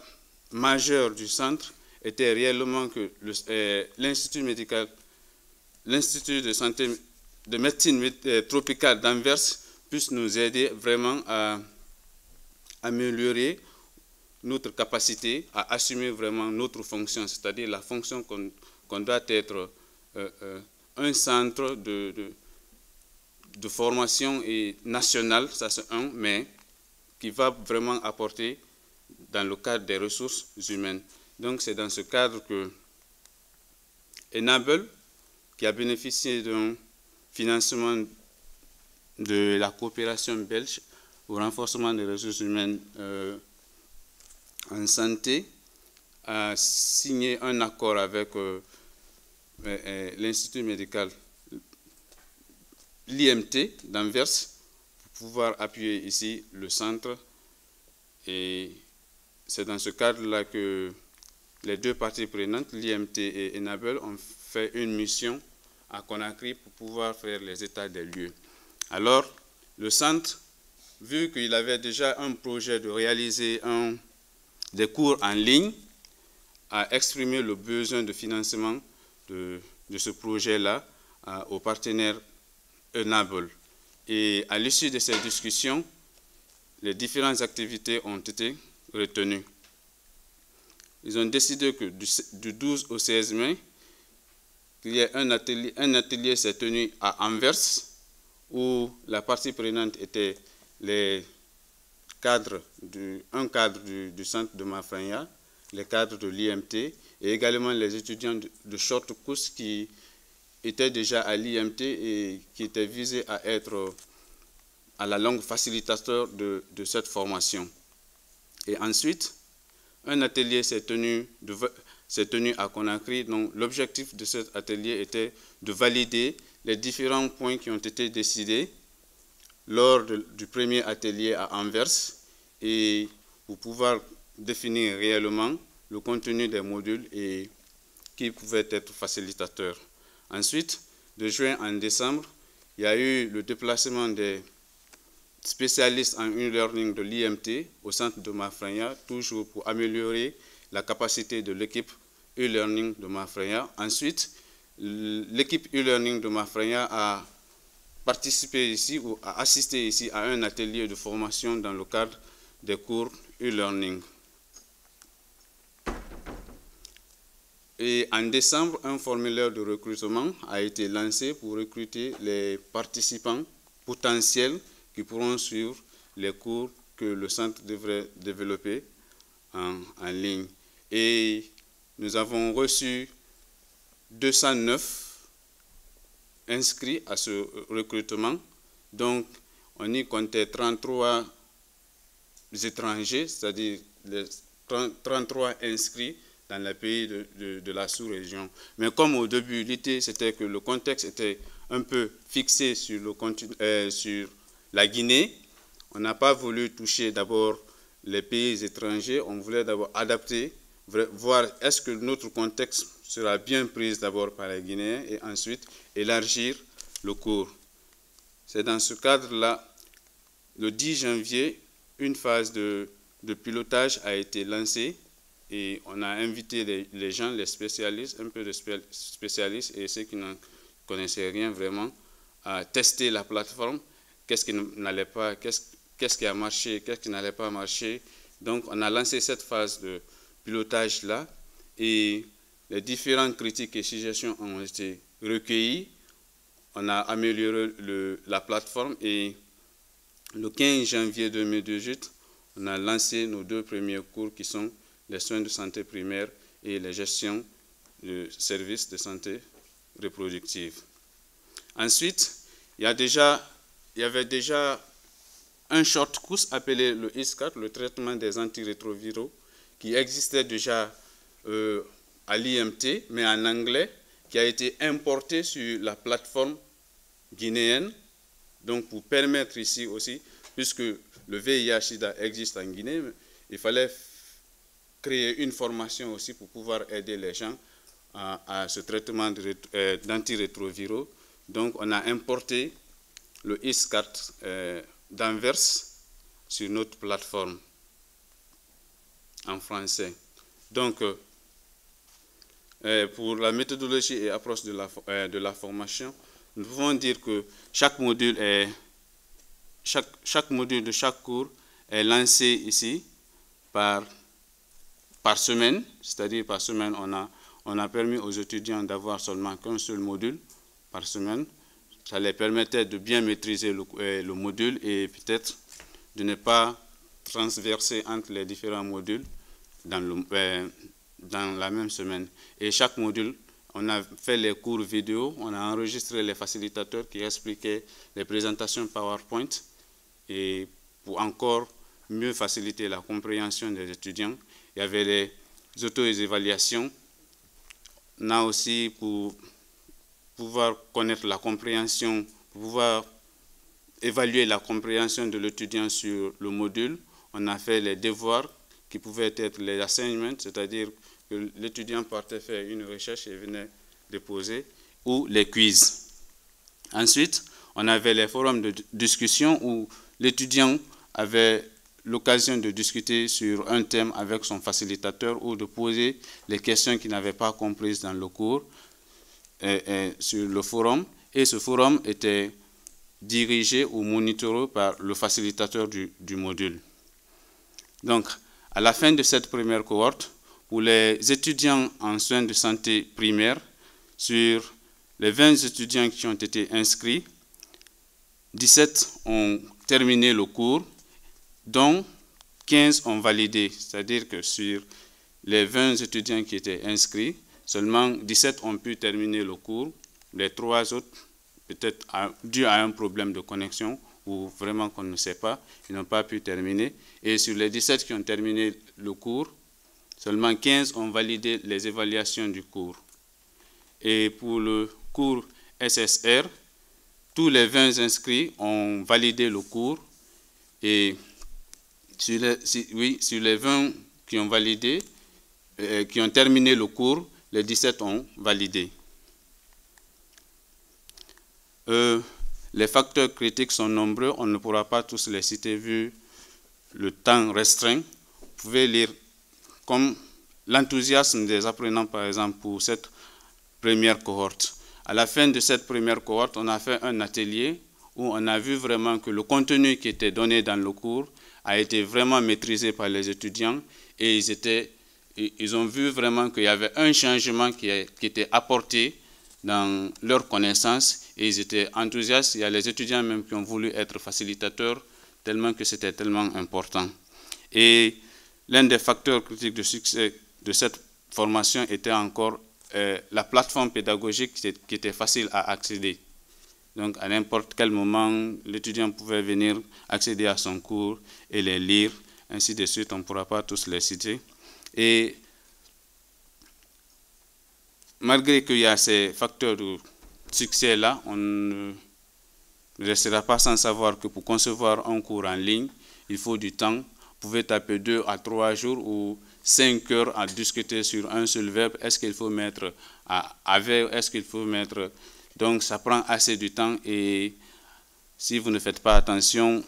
majeurs du centre était réellement que l'Institut de médecine tropicale d'Anvers puisse nous aider vraiment à améliorer notre capacité à assumer vraiment notre fonction, c'est-à-dire la fonction qu'on doit être un centre de formation et national, ça c'est un, mais qui va vraiment apporter dans le cadre des ressources humaines. Donc c'est dans ce cadre que Enable, qui a bénéficié d'un financement de la coopération belge au renforcement des ressources humaines en santé, a signé un accord avec l'Institut médical l'IMT d'Anvers pour pouvoir appuyer ici le centre. Et c'est dans ce cadre-là que les deux parties prenantes, l'IMT et Enable, ont fait une mission à Conakry pour pouvoir faire les états des lieux. Alors, le centre, vu qu'il avait déjà un projet de réaliser des cours en ligne, a exprimé le besoin de financement de ce projet-là aux partenaires Enable. Et à l'issue de ces discussions, les différentes activités ont été retenues. Ils ont décidé que du 12 au 16 mai, il y ait un atelier s'est tenu à Anvers, où la partie prenante était un cadre du centre de Mafranya, les cadres de l'IMT, et également les étudiants de short course qui étaient déjà à l'IMT et qui étaient visés à être à la longue facilitateur de cette formation. Et ensuite, un atelier s'est tenu à Conakry, dont l'objectif de cet atelier était de valider les différents points qui ont été décidés lors du premier atelier à Anvers et pour pouvoir définir réellement le contenu des modules et qui pouvaient être facilitateurs. Ensuite, de juin en décembre, il y a eu le déplacement des spécialistes en e-learning de l'IMT au centre de Mafranya, toujours pour améliorer la capacité de l'équipe e-learning de Mafranya. Ensuite, l'équipe e-learning de Mafranya a participé ici ou a assisté ici à un atelier de formation dans le cadre des cours e-learning. Et en décembre, un formulaire de recrutement a été lancé pour recruter les participants potentiels qui pourront suivre les cours que le centre devrait développer en ligne. Et nous avons reçu 209 inscrits à ce recrutement. Donc, on y comptait 33 étrangers, c'est-à-dire les 33 inscrits dans les pays de la sous-région. Mais comme au début, l'idée, c'était que le contexte était un peu fixé sur la Guinée, on n'a pas voulu toucher d'abord les pays étrangers, on voulait d'abord adapter voir est-ce que notre contexte sera bien pris d'abord par les Guinéens et ensuite élargir le cours. C'est dans ce cadre-là, le 10 janvier, une phase de pilotage a été lancée et on a invité les gens, les spécialistes, un peu de spécialistes et ceux qui n'en connaissaient rien vraiment, à tester la plateforme, qu'est-ce qui n'allait pas, qu'est-ce qui a marché, qu'est-ce qui n'allait pas marcher. Donc on a lancé cette phase de pilotage-là et les différentes critiques et suggestions ont été recueillies. On a amélioré la plateforme et le 15 janvier 2018, on a lancé nos 2 premiers cours qui sont les soins de santé primaire et la gestion de services de santé reproductive. Ensuite, il y avait déjà un short course appelé le ISCAT, le traitement des antirétroviraux, qui existait déjà à l'IMT, mais en anglais, qui a été importé sur la plateforme guinéenne, donc pour permettre ici aussi, puisque le VIH-Sida existe en Guinée, il fallait créer une formation aussi pour pouvoir aider les gens à ce traitement d'antirétroviraux. Donc on a importé le ISCAT d'Anvers sur notre plateforme en français. Donc pour la méthodologie et approche de la formation, nous pouvons dire que chaque module de chaque cours est lancé ici par semaine, c'est-à-dire par semaine on a permis aux étudiants d'avoir seulement qu'un seul module par semaine. Ça les permettait de bien maîtriser le module et peut-être de ne pas transverser entre les différents modules dans la même semaine. Et chaque module, on a fait les cours vidéo, on a enregistré les facilitateurs qui expliquaient les présentations PowerPoint et pour encore mieux faciliter la compréhension des étudiants, il y avait les auto-évaluations. On a aussi pour pouvoir connaître la compréhension, pour pouvoir évaluer la compréhension de l'étudiant sur le module, on a fait les devoirs qui pouvaient être les assignments, c'est-à-dire que l'étudiant partait faire une recherche et venait déposer, ou les quiz. Ensuite, on avait les forums de discussion où l'étudiant avait l'occasion de discuter sur un thème avec son facilitateur ou de poser les questions qu'il n'avait pas comprises dans le cours sur le forum. Et ce forum était dirigé ou monitoré par le facilitateur du module. Donc, à la fin de cette première cohorte, pour les étudiants en soins de santé primaire, sur les 20 étudiants qui ont été inscrits, 17 ont terminé le cours, dont 15 ont validé. C'est-à-dire que sur les 20 étudiants qui étaient inscrits, seulement 17 ont pu terminer le cours. Les 3 autres, peut-être dû à un problème de connexion ou vraiment qu'on ne sait pas, ils n'ont pas pu terminer. Et sur les 17 qui ont terminé le cours, seulement 15 ont validé les évaluations du cours. Et pour le cours SSR, tous les 20 inscrits ont validé le cours. Et sur les 20 qui ont validé, qui ont terminé le cours, les 17 ont validé. Les facteurs critiques sont nombreux, on ne pourra pas tous les citer vu le temps restreint. Vous pouvez lire comme l'enthousiasme des apprenants, par exemple, pour cette première cohorte. À la fin de cette première cohorte, on a fait un atelier où on a vu vraiment que le contenu qui était donné dans le cours a été vraiment maîtrisé par les étudiants et ils ont vu vraiment qu'il y avait un changement qui était apporté dans leurs connaissances et ils étaient enthousiastes. Il y a les étudiants même qui ont voulu être facilitateurs tellement que c'était tellement important. Et l'un des facteurs critiques de succès de cette formation était encore la plateforme pédagogique qui était facile à accéder. Donc à n'importe quel moment, l'étudiant pouvait venir accéder à son cours et les lire, ainsi de suite, on ne pourra pas tous les citer. Et malgré qu'il y a ces facteurs de succès-là, on ne restera pas sans savoir que pour concevoir un cours en ligne, il faut du temps. Vous pouvez taper 2 à 3 jours ou 5 heures à discuter sur un seul verbe. Est-ce qu'il faut mettre avait, est-ce qu'il faut mettre... Donc ça prend assez de temps et si vous ne faites pas attention,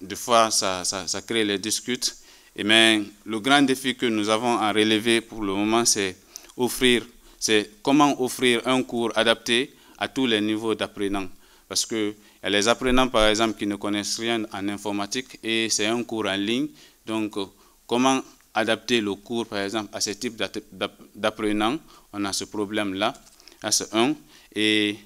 des fois ça crée les disputes. Mais le grand défi que nous avons à relever pour le moment, c'est comment offrir un cours adapté à tous les niveaux d'apprenants. Parce qu'il y a les apprenants, par exemple, qui ne connaissent rien en informatique et c'est un cours en ligne. Donc, comment adapter le cours, par exemple, à ce type d'apprenants? On a ce problème-là, c'est un. Et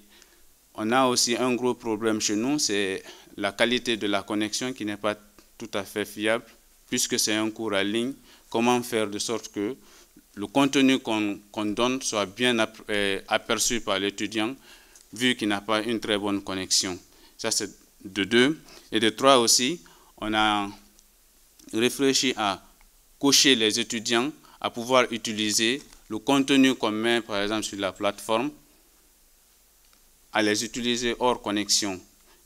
on a aussi un gros problème chez nous, c'est la qualité de la connexion qui n'est pas tout à fait fiable, puisque c'est un cours en ligne. Comment faire de sorte que le contenu qu'on donne soit bien aperçu par l'étudiant, vu qu'il n'a pas une très bonne connexion. Ça, c'est de 2. Et de 3 aussi, on a réfléchi à coacher les étudiants à pouvoir utiliser le contenu qu'on met, par exemple, sur la plateforme, à les utiliser hors connexion.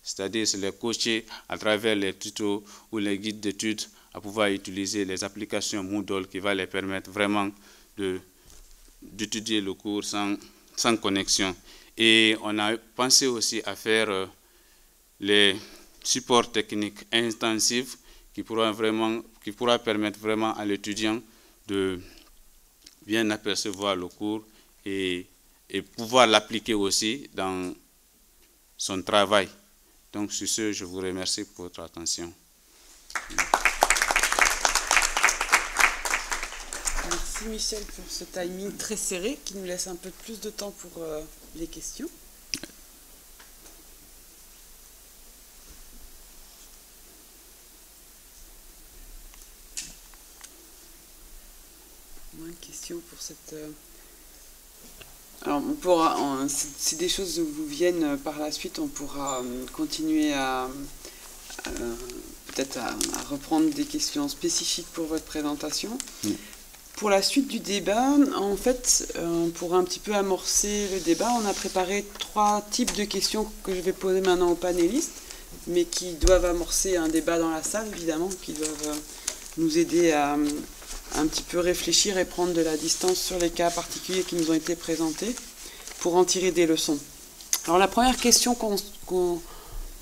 C'est-à-dire, c'est les coacher à travers les tutos ou les guides d'études à pouvoir utiliser les applications Moodle qui va les permettre vraiment d'étudier le cours sans connexion. Et on a pensé aussi à faire les supports techniques intensifs qui pourra permettre vraiment à l'étudiant de bien apercevoir le cours et pouvoir l'appliquer aussi dans son travail. Donc sur ce, je vous remercie pour votre attention. Merci Michel pour ce timing très serré qui nous laisse un peu plus de temps pour les questions. Moins de questions pour cette... Alors, si des choses vous viennent par la suite, on pourra continuer peut-être à reprendre des questions spécifiques pour votre présentation. Pour la suite du débat, en fait, pour un petit peu amorcer le débat, on a préparé 3 types de questions que je vais poser maintenant aux panélistes, mais qui doivent amorcer un débat dans la salle, évidemment, qui doivent nous aider à un petit peu réfléchir et prendre de la distance sur les cas particuliers qui nous ont été présentés pour en tirer des leçons. Alors la première question qu'on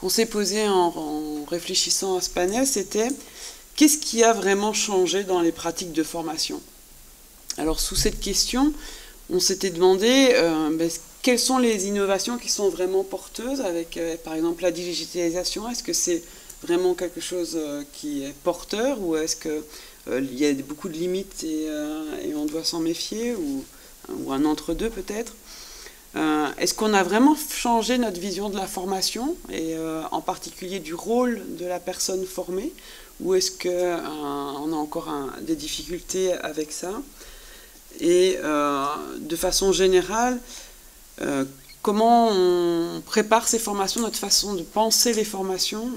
s'est posée en réfléchissant à ce panel, c'était qu'est-ce qui a vraiment changé dans les pratiques de formation? Alors sous cette question, on s'était demandé quelles sont les innovations qui sont vraiment porteuses avec par exemple la digitalisation. Est-ce que c'est vraiment quelque chose qui est porteur ou est-ce que il y a beaucoup de limites et on doit s'en méfier ou un entre-deux peut-être. Est-ce qu'on a vraiment changé notre vision de la formation et en particulier du rôle de la personne formée ou est-ce qu'on a encore des difficultés avec ça? Et de façon générale, comment on prépare ces formations, notre façon de penser les formations,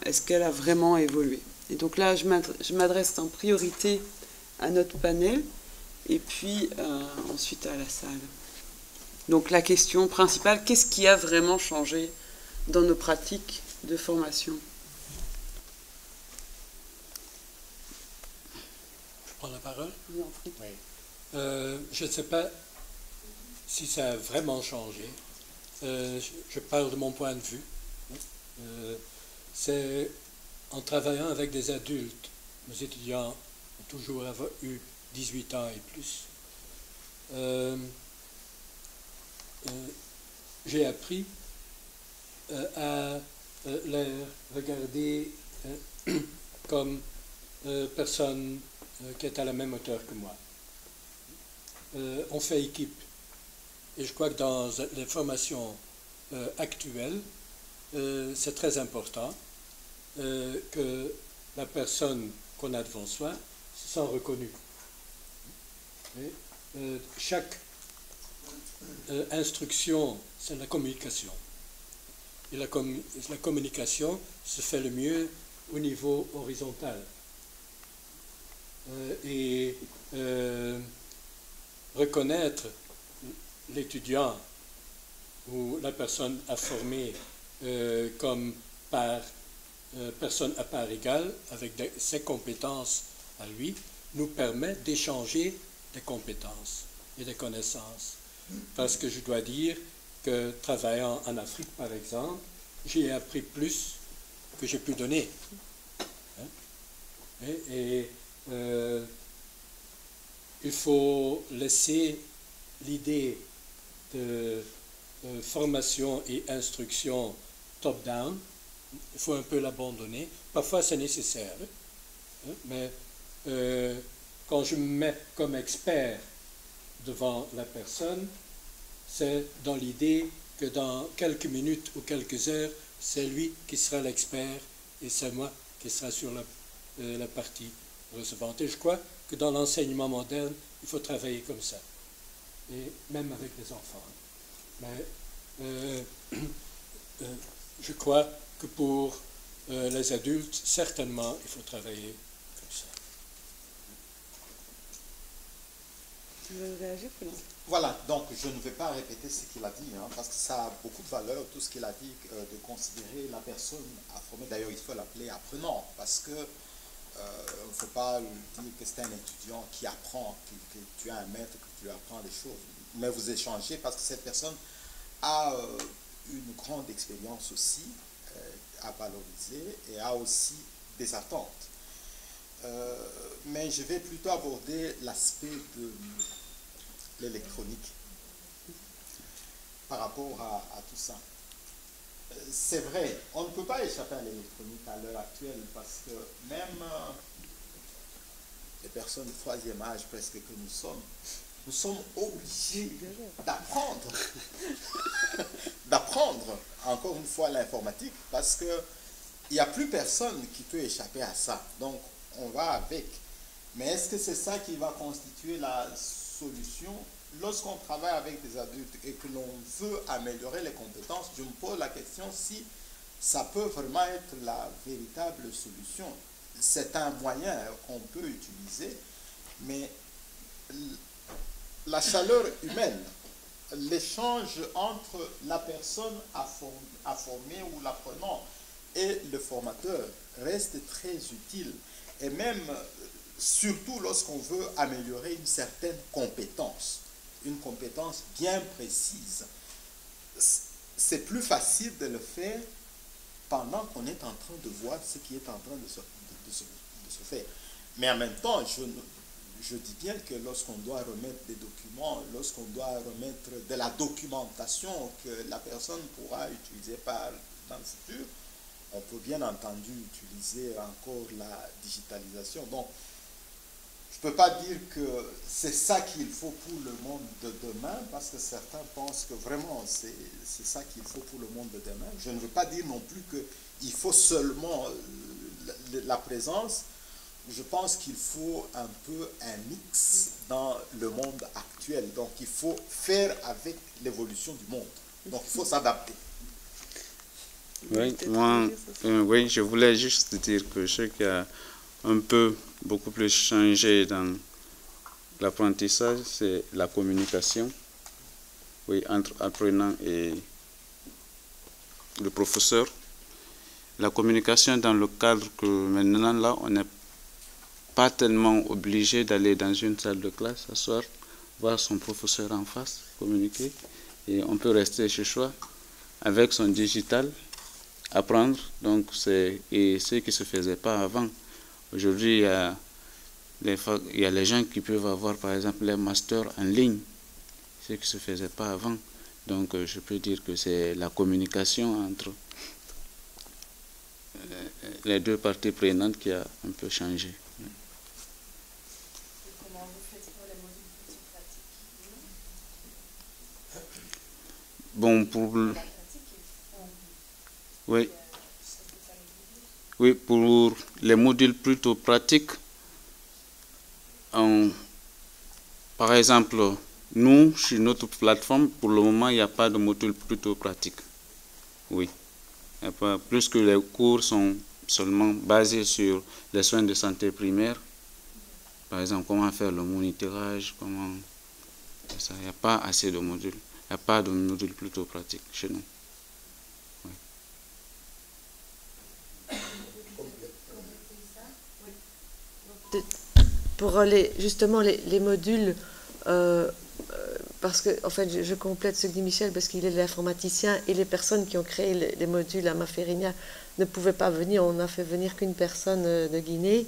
est-ce qu'elle a vraiment évolué? Et donc là, je m'adresse en priorité à notre panel et puis ensuite à la salle. Donc la question principale, qu'est-ce qui a vraiment changé dans nos pratiques de formation? Je prends la parole? Oui, en prie. Oui. Je ne sais pas si ça a vraiment changé. Je parle de mon point de vue. C'est en travaillant avec des adultes. Nos étudiants ont toujours eu 18 ans et plus. J'ai appris à les regarder comme personnes qui est à la même hauteur que moi. On fait équipe. Et je crois que dans les formations actuelles, c'est très important que la personne qu'on a devant soi se sent reconnue. Chaque instruction, c'est la communication. Et la communication se fait le mieux au niveau horizontal. Reconnaître l'étudiant ou la personne à former comme personne à part égale, avec ses compétences à lui, nous permet d'échanger des compétences et des connaissances. Parce que je dois dire que travaillant en Afrique, par exemple, j'ai appris plus que j'ai pu donner. Il faut laisser l'idée de formation et instruction top-down, il faut un peu l'abandonner. Parfois c'est nécessaire, mais quand je me mets comme expert devant la personne, c'est dans l'idée que dans quelques minutes ou quelques heures, c'est lui qui sera l'expert et c'est moi qui sera sur la partie recevante. Et je crois que dans l'enseignement moderne, il faut travailler comme ça, et même avec les enfants. Mais je crois que pour les adultes, certainement, il faut travailler comme ça. Tu veux réagir, Félix ? Voilà, donc je ne vais pas répéter ce qu'il a dit, parce que ça a beaucoup de valeur, tout ce qu'il a dit, de considérer la personne à former. D'ailleurs, il faut l'appeler apprenant, parce que il ne faut pas dire que c'est un étudiant qui apprend, que tu as un maître, que tu lui apprends des choses, mais vous échangez parce que cette personne a une grande expérience aussi à valoriser et a aussi des attentes. Mais je vais plutôt aborder l'aspect de l'électronique par rapport à tout ça. C'est vrai, on ne peut pas échapper à l'électronique à l'heure actuelle parce que même les personnes de troisième âge presque que nous sommes obligés d'apprendre encore une fois l'informatique parce qu'il n'y a plus personne qui peut échapper à ça. Donc on va avec. Mais est-ce que c'est ça qui va constituer la solution? Lorsqu'on travaille avec des adultes et que l'on veut améliorer les compétences, je me pose la question si ça peut vraiment être la véritable solution. C'est un moyen qu'on peut utiliser, mais la chaleur humaine, l'échange entre la personne à former ou l'apprenant et le formateur reste très utile. Et même, surtout lorsqu'on veut améliorer une certaine compétence, une compétence bien précise. C'est plus facile de le faire pendant qu'on est en train de voir ce qui est en train de se faire. Mais en même temps, je dis bien que lorsqu'on doit remettre des documents, lorsqu'on doit remettre de la documentation que la personne pourra utiliser dans le futur, on peut bien entendu utiliser encore la digitalisation. Donc, je ne peux pas dire que c'est ça qu'il faut pour le monde de demain, parce que certains pensent que vraiment c'est ça qu'il faut pour le monde de demain. Je ne veux pas dire non plus qu'il faut seulement la présence. Je pense qu'il faut un peu un mix dans le monde actuel. Donc il faut faire avec l'évolution du monde. Donc il faut s'adapter. Oui, oui, je voulais juste dire que ce qui a beaucoup plus changé dans l'apprentissage, c'est la communication, oui, entre apprenant et le professeur. La communication dans le cadre que maintenant là, on n'est pas tellement obligé d'aller dans une salle de classe, s'asseoir, voir son professeur en face, communiquer, et on peut rester chez soi avec son digital, apprendre. Donc c'est ce qui ne se faisait pas avant. Aujourd'hui, il y a les gens qui peuvent avoir, par exemple, les masters en ligne, ce qui ne se faisait pas avant. Donc, je peux dire que c'est la communication entre les deux parties prenantes qui a un peu changé. Comment vous faites pour les modules plutôt pratiques? Bon, oui, pour les modules plutôt pratiques, par exemple, nous, sur notre plateforme, pour le moment, il n'y a pas de module plutôt pratique. Oui. Il y a pas, plus que les cours sont seulement basés sur les soins de santé primaire. Par exemple, comment faire le monitorage, comment... Ça, il n'y a pas assez de modules. Il n'y a pas de module plutôt pratique chez nous. pour justement les modules, parce que en fait je complète ce que dit Michel, parce qu'il est l'informaticien et les personnes qui ont créé les modules à Maferinia ne pouvaient pas venir. On n'a fait venir qu'une personne de Guinée,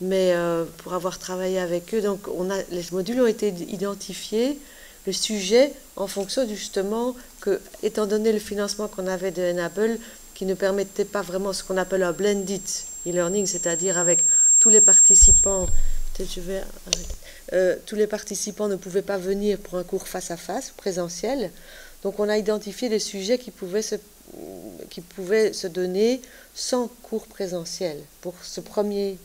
mais pour avoir travaillé avec eux, donc les modules ont été identifiés, le sujet, en fonction justement que, étant donné le financement qu'on avait de Enable, qui ne permettait pas vraiment ce qu'on appelle un blended e-learning, c'est-à-dire avec tous les participants. Tous les participants ne pouvaient pas venir pour un cours face à face, présentiel. Donc on a identifié des sujets qui pouvaient se donner sans cours présentiel pour ce premier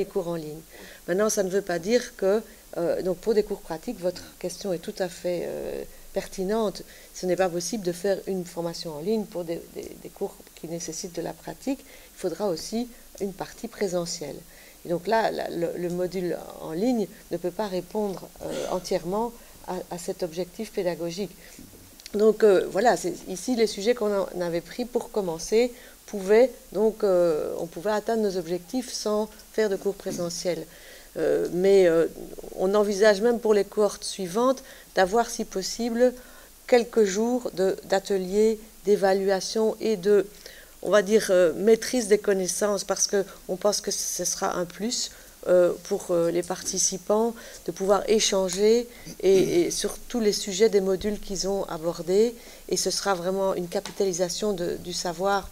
cours en ligne. Maintenant, ça ne veut pas dire que, donc pour des cours pratiques, votre question est tout à fait pertinente. Ce n'est pas possible de faire une formation en ligne pour des cours qui nécessitent de la pratique. Il faudra aussi une partie présentielle. Et donc là, le module en ligne ne peut pas répondre entièrement à cet objectif pédagogique. Donc voilà, ici les sujets qu'on avait pris pour commencer on pouvait atteindre nos objectifs sans faire de cours présentiels. Mais on envisage même pour les cohortes suivantes d'avoir, si possible, quelques jours d'ateliers, d'évaluation et de, on va dire, maîtrise des connaissances, parce qu'on pense que ce sera un plus pour les participants de pouvoir échanger et sur tous les sujets des modules qu'ils ont abordés, et ce sera vraiment une capitalisation du savoir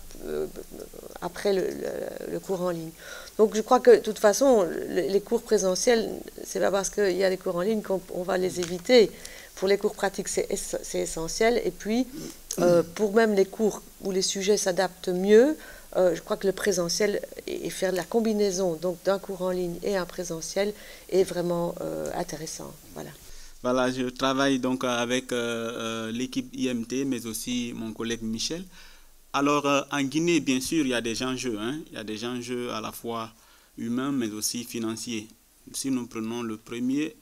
après le cours en ligne. Donc je crois que de toute façon les cours présentiels, c'est pas parce qu'il y a des cours en ligne qu'on va les éviter. Pour les cours pratiques, c'est essentiel. Et puis pour même les cours où les sujets s'adaptent mieux, je crois que le présentiel et faire de la combinaison donc d'un cours en ligne et un présentiel est vraiment intéressant. Voilà. Voilà, je travaille donc avec l'équipe IMT, mais aussi mon collègue Michel. Alors, en Guinée, bien sûr, il y a des enjeux. Il y a des enjeux à la fois humains, mais aussi financiers. Si nous prenons le premier,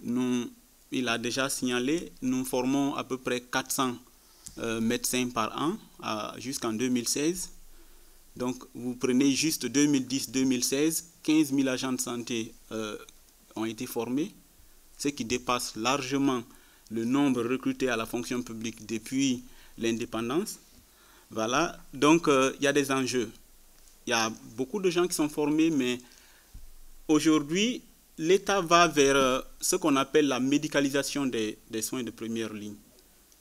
il a déjà signalé, nous formons à peu près 400 médecins par an jusqu'en 2016. Donc, vous prenez juste 2010-2016, 15 000 agents de santé ont été formés, ce qui dépasse largement le nombre recruté à la fonction publique depuis l'indépendance. Voilà, donc il y a des enjeux. Il y a beaucoup de gens qui sont formés, mais aujourd'hui, l'État va vers ce qu'on appelle la médicalisation des soins de première ligne.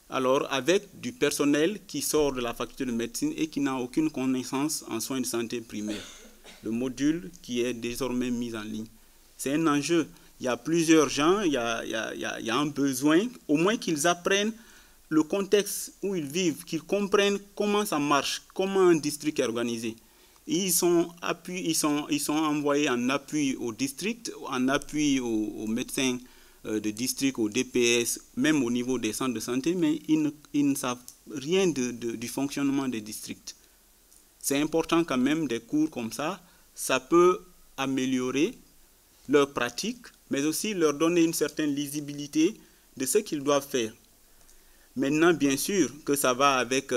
Alors, avec du personnel qui sort de la faculté de médecine et qui n'a aucune connaissance en soins de santé primaire. Le module qui est désormais mis en ligne. C'est un enjeu. Il y a plusieurs gens, il y a un besoin, au moins qu'ils apprennent le contexte où ils vivent, qu'ils comprennent comment ça marche, comment un district est organisé. Ils sont envoyés en appui au district, en appui aux médecins de district, au DPS, même au niveau des centres de santé, mais ils ne savent rien du fonctionnement des districts. C'est important quand même, des cours comme ça peut améliorer leur pratique, mais aussi leur donner une certaine lisibilité de ce qu'ils doivent faire. Maintenant, bien sûr, que ça va avec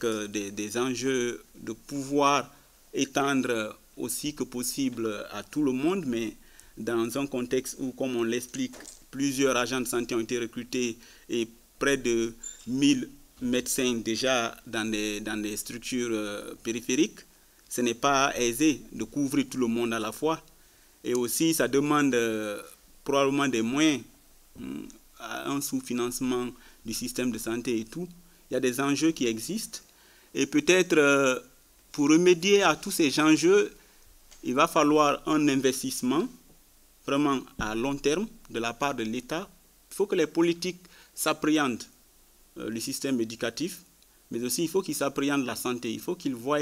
des enjeux de pouvoir étendre aussi que possible à tout le monde, mais dans un contexte où, comme on l'explique, plusieurs agents de santé ont été recrutés et près de 1000 médecins déjà dans des structures périphériques, ce n'est pas aisé de couvrir tout le monde à la fois. Et aussi, ça demande probablement des moyens, un sous-financement du système de santé et tout. Il y a des enjeux qui existent. Et peut-être, pour remédier à tous ces enjeux, il va falloir un investissement vraiment à long terme de la part de l'État. Il faut que les politiques s'appréhendent le système éducatif, mais aussi il faut qu'ils s'appréhendent la santé. Il faut qu'ils voient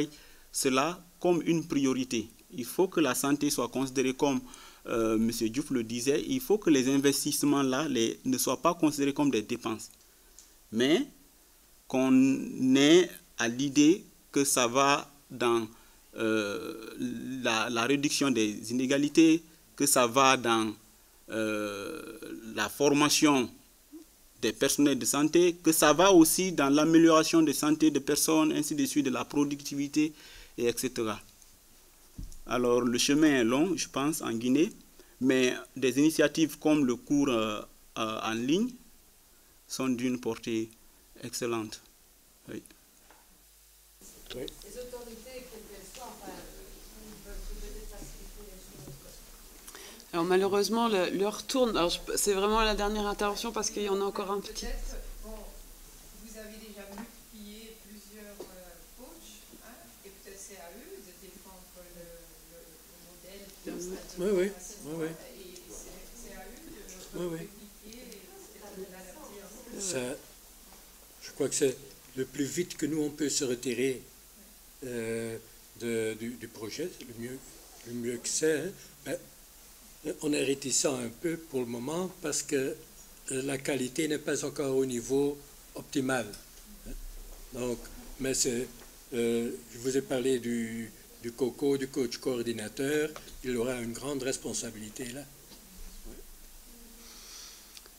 cela comme une priorité. Il faut que la santé soit considérée comme, M. Diouf le disait, il faut que les investissements-là ne soient pas considérés comme des dépenses, mais qu'on ait à l'idée que ça va dans la réduction des inégalités, que ça va dans la formation des personnels de santé, que ça va aussi dans l'amélioration de santé des personnes, ainsi de suite, de la productivité, et etc. Alors le chemin est long, je pense, en Guinée, mais des initiatives comme le cours en ligne sont d'une portée excellente. Oui. Les autorités, quelles qu'elles soient, enfin, peuvent peut-être faciliter les choses. Alors malheureusement, l'heure tourne. Alors c'est vraiment la dernière intervention parce qu'il y en a encore un petit. Bon, vous avez déjà multiplié plusieurs coachs, hein, et peut-être c'est à eux de défendre le modèle. Oui. Et c'est à eux de répliquer et de l'adapter. Ça, je crois que c'est le plus vite que nous on peut se retirer du projet, le mieux que c'est. Hein. On est réticent un peu pour le moment parce que la qualité n'est pas encore au niveau optimal. Donc, mais je vous ai parlé du COCO, du coach coordinateur, il aura une grande responsabilité là.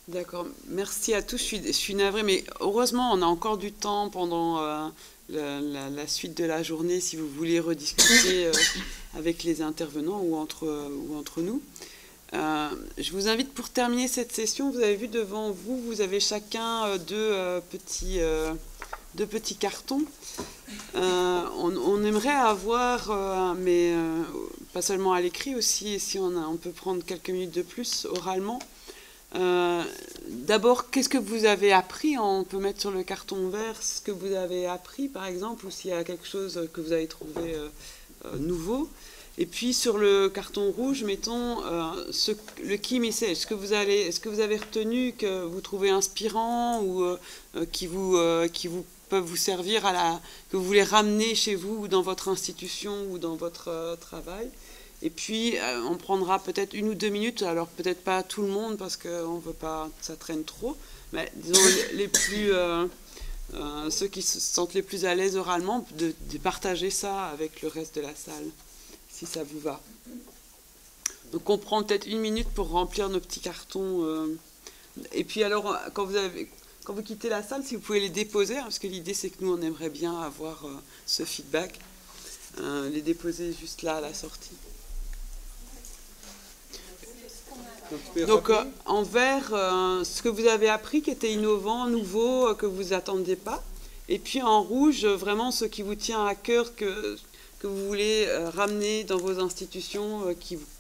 D'accord, merci à tous. Je suis navrée, mais heureusement, on a encore du temps pendant la suite de la journée si vous voulez rediscuter avec les intervenants ou entre nous. Je vous invite pour terminer cette session, vous avez vu devant vous, vous avez chacun deux petits cartons. On aimerait avoir, mais pas seulement à l'écrit aussi, si on peut prendre quelques minutes de plus oralement. D'abord, qu'est-ce que vous avez appris? On peut mettre sur le carton vert ce que vous avez appris, par exemple, ou s'il y a quelque chose que vous avez trouvé nouveau. Et puis sur le carton rouge, mettons le key message. Est-ce que vous avez retenu que vous trouvez inspirant ou qui vous peuvent vous servir que vous voulez ramener chez vous ou dans votre institution ou dans votre travail? Et puis on prendra peut-être 1 ou 2 minutes, alors peut-être pas tout le monde parce qu'on veut pas que ça traîne trop, mais disons ceux qui se sentent les plus à l'aise oralement, de partager ça avec le reste de la salle, si ça vous va. Donc on prend peut-être 1 minute pour remplir nos petits cartons. Et puis alors, quand vous quittez la salle, si vous pouvez les déposer, hein, parce que l'idée c'est que nous on aimerait bien avoir ce feedback, les déposer juste là à la sortie. Donc en vert, ce que vous avez appris qui était innovant, nouveau, que vous attendiez pas. Et puis en rouge, vraiment ce qui vous tient à cœur, que vous voulez ramener dans vos institutions,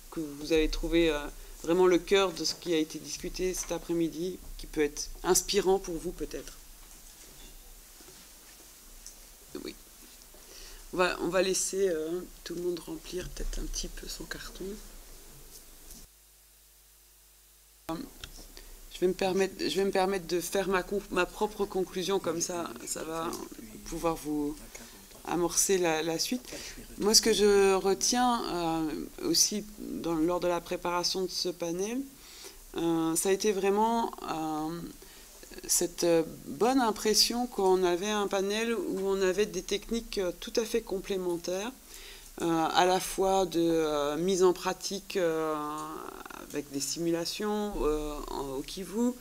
que vous avez trouvé vraiment le cœur de ce qui a été discuté cet après-midi, qui peut être inspirant pour vous peut-être. Oui. On va laisser tout le monde remplir peut-être un petit peu son carton. Je vais me permettre de faire ma propre conclusion, comme ça va pouvoir vous amorcer la suite. Moi, ce que je retiens aussi lors de la préparation de ce panel, ça a été vraiment cette bonne impression qu'on avait un panel où on avait des techniques tout à fait complémentaires, à la fois de mise en pratique avec des simulations au Kivu,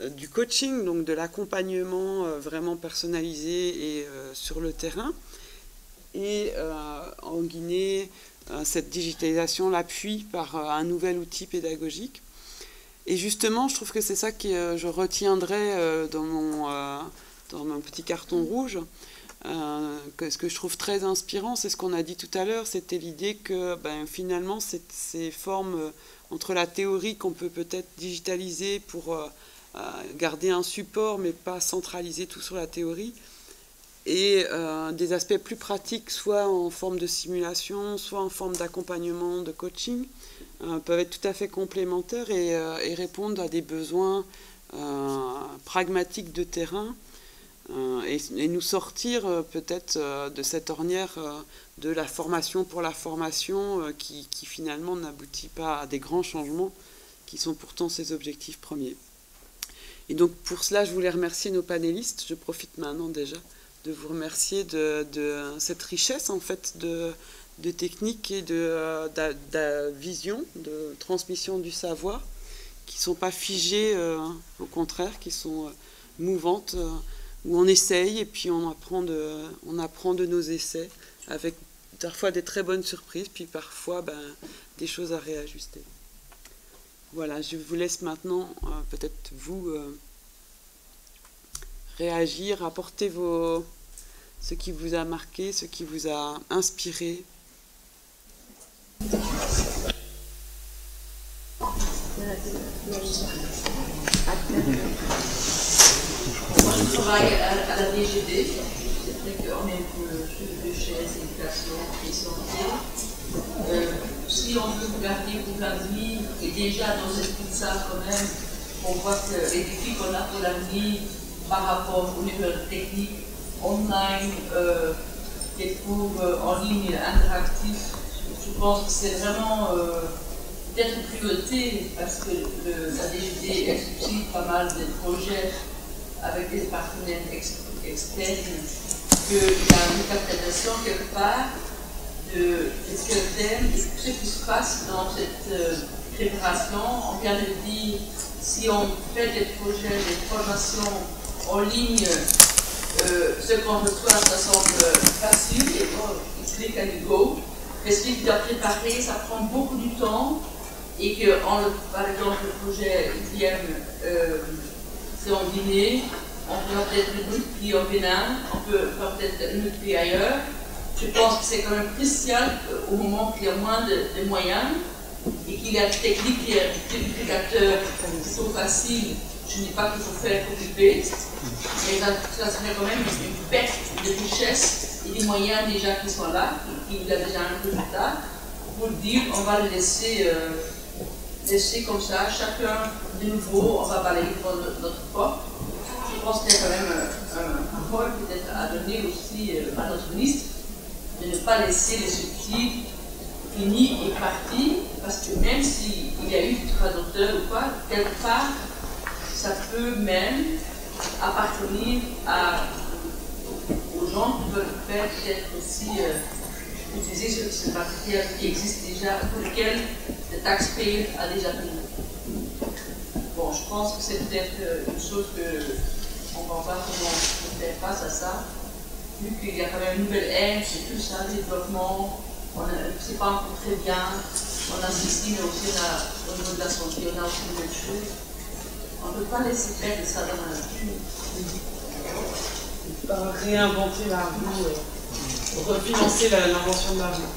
du coaching, donc de l'accompagnement vraiment personnalisé et sur le terrain. Et en Guinée, cette digitalisation l'appuie par un nouvel outil pédagogique. Et justement, je trouve que c'est ça que je retiendrai dans mon petit carton rouge. Ce que je trouve très inspirant, c'est ce qu'on a dit tout à l'heure, c'était l'idée que finalement ces formes entre la théorie qu'on peut peut-être digitaliser pour garder un support mais pas centraliser tout sur la théorie, et des aspects plus pratiques, soit en forme de simulation, soit en forme d'accompagnement, de coaching, peuvent être tout à fait complémentaires et répondre à des besoins pragmatiques de terrain, et nous sortir peut-être de cette ornière de la formation pour la formation qui finalement n'aboutit pas à des grands changements qui sont pourtant ses objectifs premiers. Et donc pour cela, je voulais remercier nos panélistes. Je profite maintenant déjà de vous remercier de cette richesse en fait de techniques et de vision, de transmission du savoir, qui ne sont pas figées, au contraire, qui sont mouvantes, où on essaye et puis on apprend de nos essais avec parfois des très bonnes surprises, puis parfois des choses à réajuster. Voilà, je vous laisse maintenant, peut-être vous, réagir, apporter ce qui vous a marqué, ce qui vous a inspiré. Moi, je travaille à la DGD. C'est vrai qu'on est un peu chez l'éducation et santé. Si on veut regarder pour l'avenir, et déjà dans cette pizza quand même, on voit que les défis qu'on a pour l'avenir par rapport au niveau technique, online, des cours en ligne interactifs, je pense que c'est vraiment peut-être une priorité parce que la DGD explique pas mal de projets avec des partenaires externes, qu'il y a une interprétation quelque part de ce que thème, de ce qui se passe dans cette préparation. On vient de dire, si on fait des projets, des formations en ligne, ce qu'on reçoit, ça semble facile, et on clique à go. Mais ce qu'il doit préparer, ça prend beaucoup de temps, et que, par exemple, le projet ITM, c'est en Guinée, on peut peut-être le multiplier au Bénin, on peut peut-être le multiplier ailleurs. Je pense que c'est quand même crucial au moment qu'il y a moins de moyens et qu'il y a une technique qui est multiplicateur, c'est trop facile. Je ne dis pas qu'il faut faire copy-paste, mais ça serait quand même une perte de richesse et des moyens déjà qui sont là, qu'il a déjà un résultat, pour dire on va le laisser comme ça, chacun de nouveau, on va balayer dans notre porte. Je pense qu'il y a quand même un rôle peut-être à donner aussi à notre ministre, de ne pas laisser les subsides finis et partis, parce que même s'il y a eu du traducteur ou quoi, quelque part, ça peut même appartenir aux gens qui veulent faire peut-être aussi utiliser ce matériel qui existe déjà, pour lequel le taxpayer a déjà payé. Bon, je pense que c'est peut-être une chose qu'on va voir comment on fait face à ça, vu qu'il y a quand même une nouvelle ère, c'est tout ça, le développement, on ne sait pas encore très bien, on a ceci, mais aussi au niveau de la santé, on a aussi de nouvelles choses. On ne peut pas laisser faire ça dans la nature. Pas réinventer la roue, refinancer l'invention de la roue.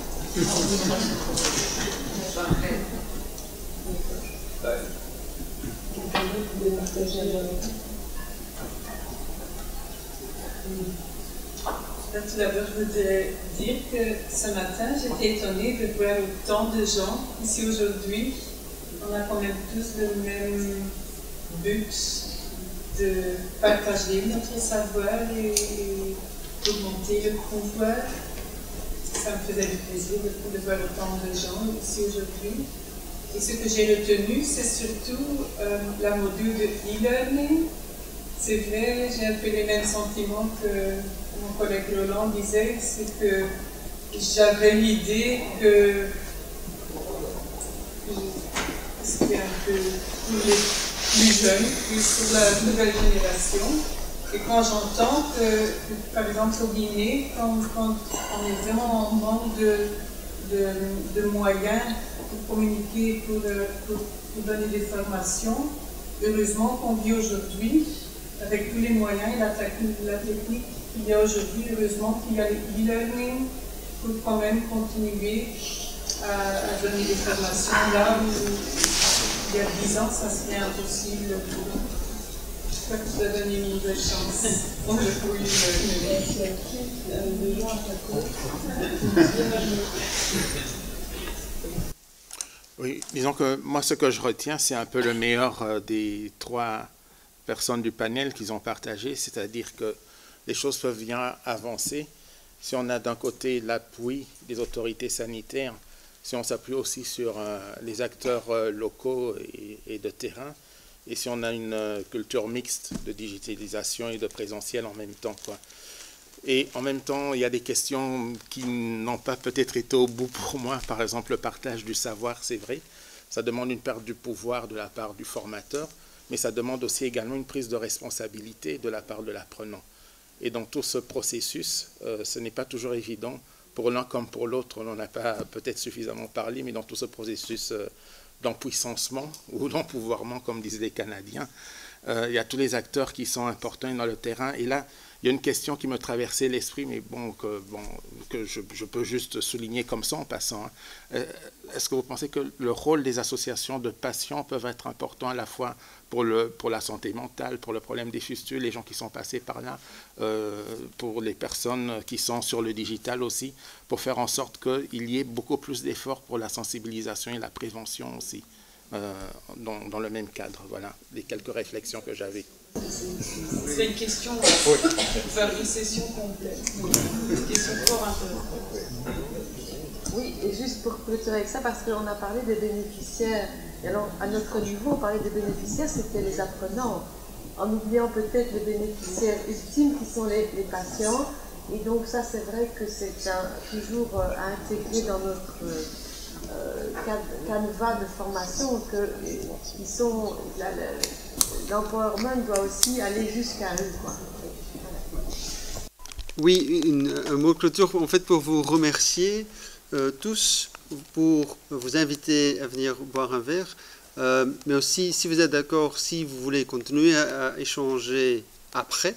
Tout d'abord, je voudrais dire que ce matin, j'étais étonnée de voir autant de gens ici aujourd'hui. On a quand même tous le même but de partager notre savoir et d'augmenter le pouvoir. Ça me faisait du plaisir de voir autant de gens ici aujourd'hui. Et ce que j'ai retenu, c'est surtout la module de e-learning. C'est vrai, j'ai un peu les mêmes sentiments que mon collègue Roland disait, c'est que j'avais l'idée que c'était un peu pour les plus jeunes, plus pour la nouvelle génération. Et quand j'entends que, par exemple, au Guinée, quand on est vraiment en manque de moyens pour communiquer, pour donner des formations, heureusement qu'on vit aujourd'hui, avec tous les moyens et la technique qu'il y a aujourd'hui, heureusement qu'il y a l'e-learning pour quand même continuer à donner des formations là où il y a 10 ans, ça serait impossible. J'espère que ça donne une nouvelle chance pour le e-learning. Oui, disons que moi, ce que je retiens, c'est un peu le meilleur des trois personnes du panel qu'ils ont partagé, c'est-à-dire que les choses peuvent bien avancer si on a d'un côté l'appui des autorités sanitaires, si on s'appuie aussi sur les acteurs locaux et de terrain, et si on a une culture mixte de digitalisation et de présentiel en même temps, quoi. Et en même temps, il y a des questions qui n'ont pas peut-être été au bout pour moi. Par exemple, le partage du savoir, c'est vrai. Ça demande une perte du pouvoir de la part du formateur, mais ça demande aussi également une prise de responsabilité de la part de l'apprenant. Et dans tout ce processus, ce n'est pas toujours évident pour l'un comme pour l'autre, on n'en a pas peut-être suffisamment parlé, mais dans tout ce processus d'empuissancement ou d'empouvoirment, comme disent les Canadiens, il y a tous les acteurs qui sont importants dans le terrain. Et là, il y a une question qui me traversait l'esprit, mais que je peux juste souligner comme ça en passant. Est-ce que vous pensez que le rôle des associations de patients peuvent être importants à la fois pour la santé mentale, pour le problème des fistules, les gens qui sont passés par là, pour les personnes qui sont sur le digital aussi, pour faire en sorte qu'il y ait beaucoup plus d'efforts pour la sensibilisation et la prévention aussi, dans le même cadre. Voilà les quelques réflexions que j'avais. C'est une question pour faire une session complète. Une question fort intéressante. Oui, et juste pour clôturer avec ça, parce qu'on a parlé des bénéficiaires. Et alors, à notre niveau, on parlait des bénéficiaires, c'était les apprenants, en oubliant peut-être les bénéficiaires ultimes qui sont les patients. Et donc ça, c'est vrai que c'est toujours à intégrer dans notre canevas de formation, que l'empowerment doit aussi aller jusqu'à eux, quoi. Oui, un mot de clôture en fait pour vous remercier tous, pour vous inviter à venir boire un verre, mais aussi si vous êtes d'accord, si vous voulez continuer à échanger après,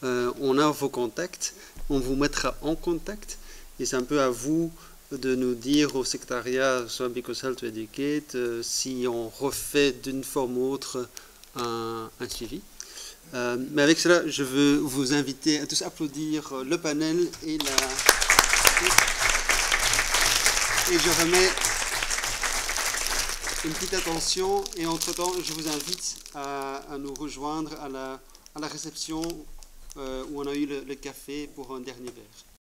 on a vos contacts, on vous mettra en contact et c'est un peu à vous de nous dire au secrétariat, soit Because Health to Educate, si on refait d'une forme ou autre un suivi. Mais avec cela, je veux vous inviter à tous applaudir le panel et et je remets une petite attention et entre-temps, je vous invite à nous rejoindre à la réception où on a eu le café pour un dernier verre.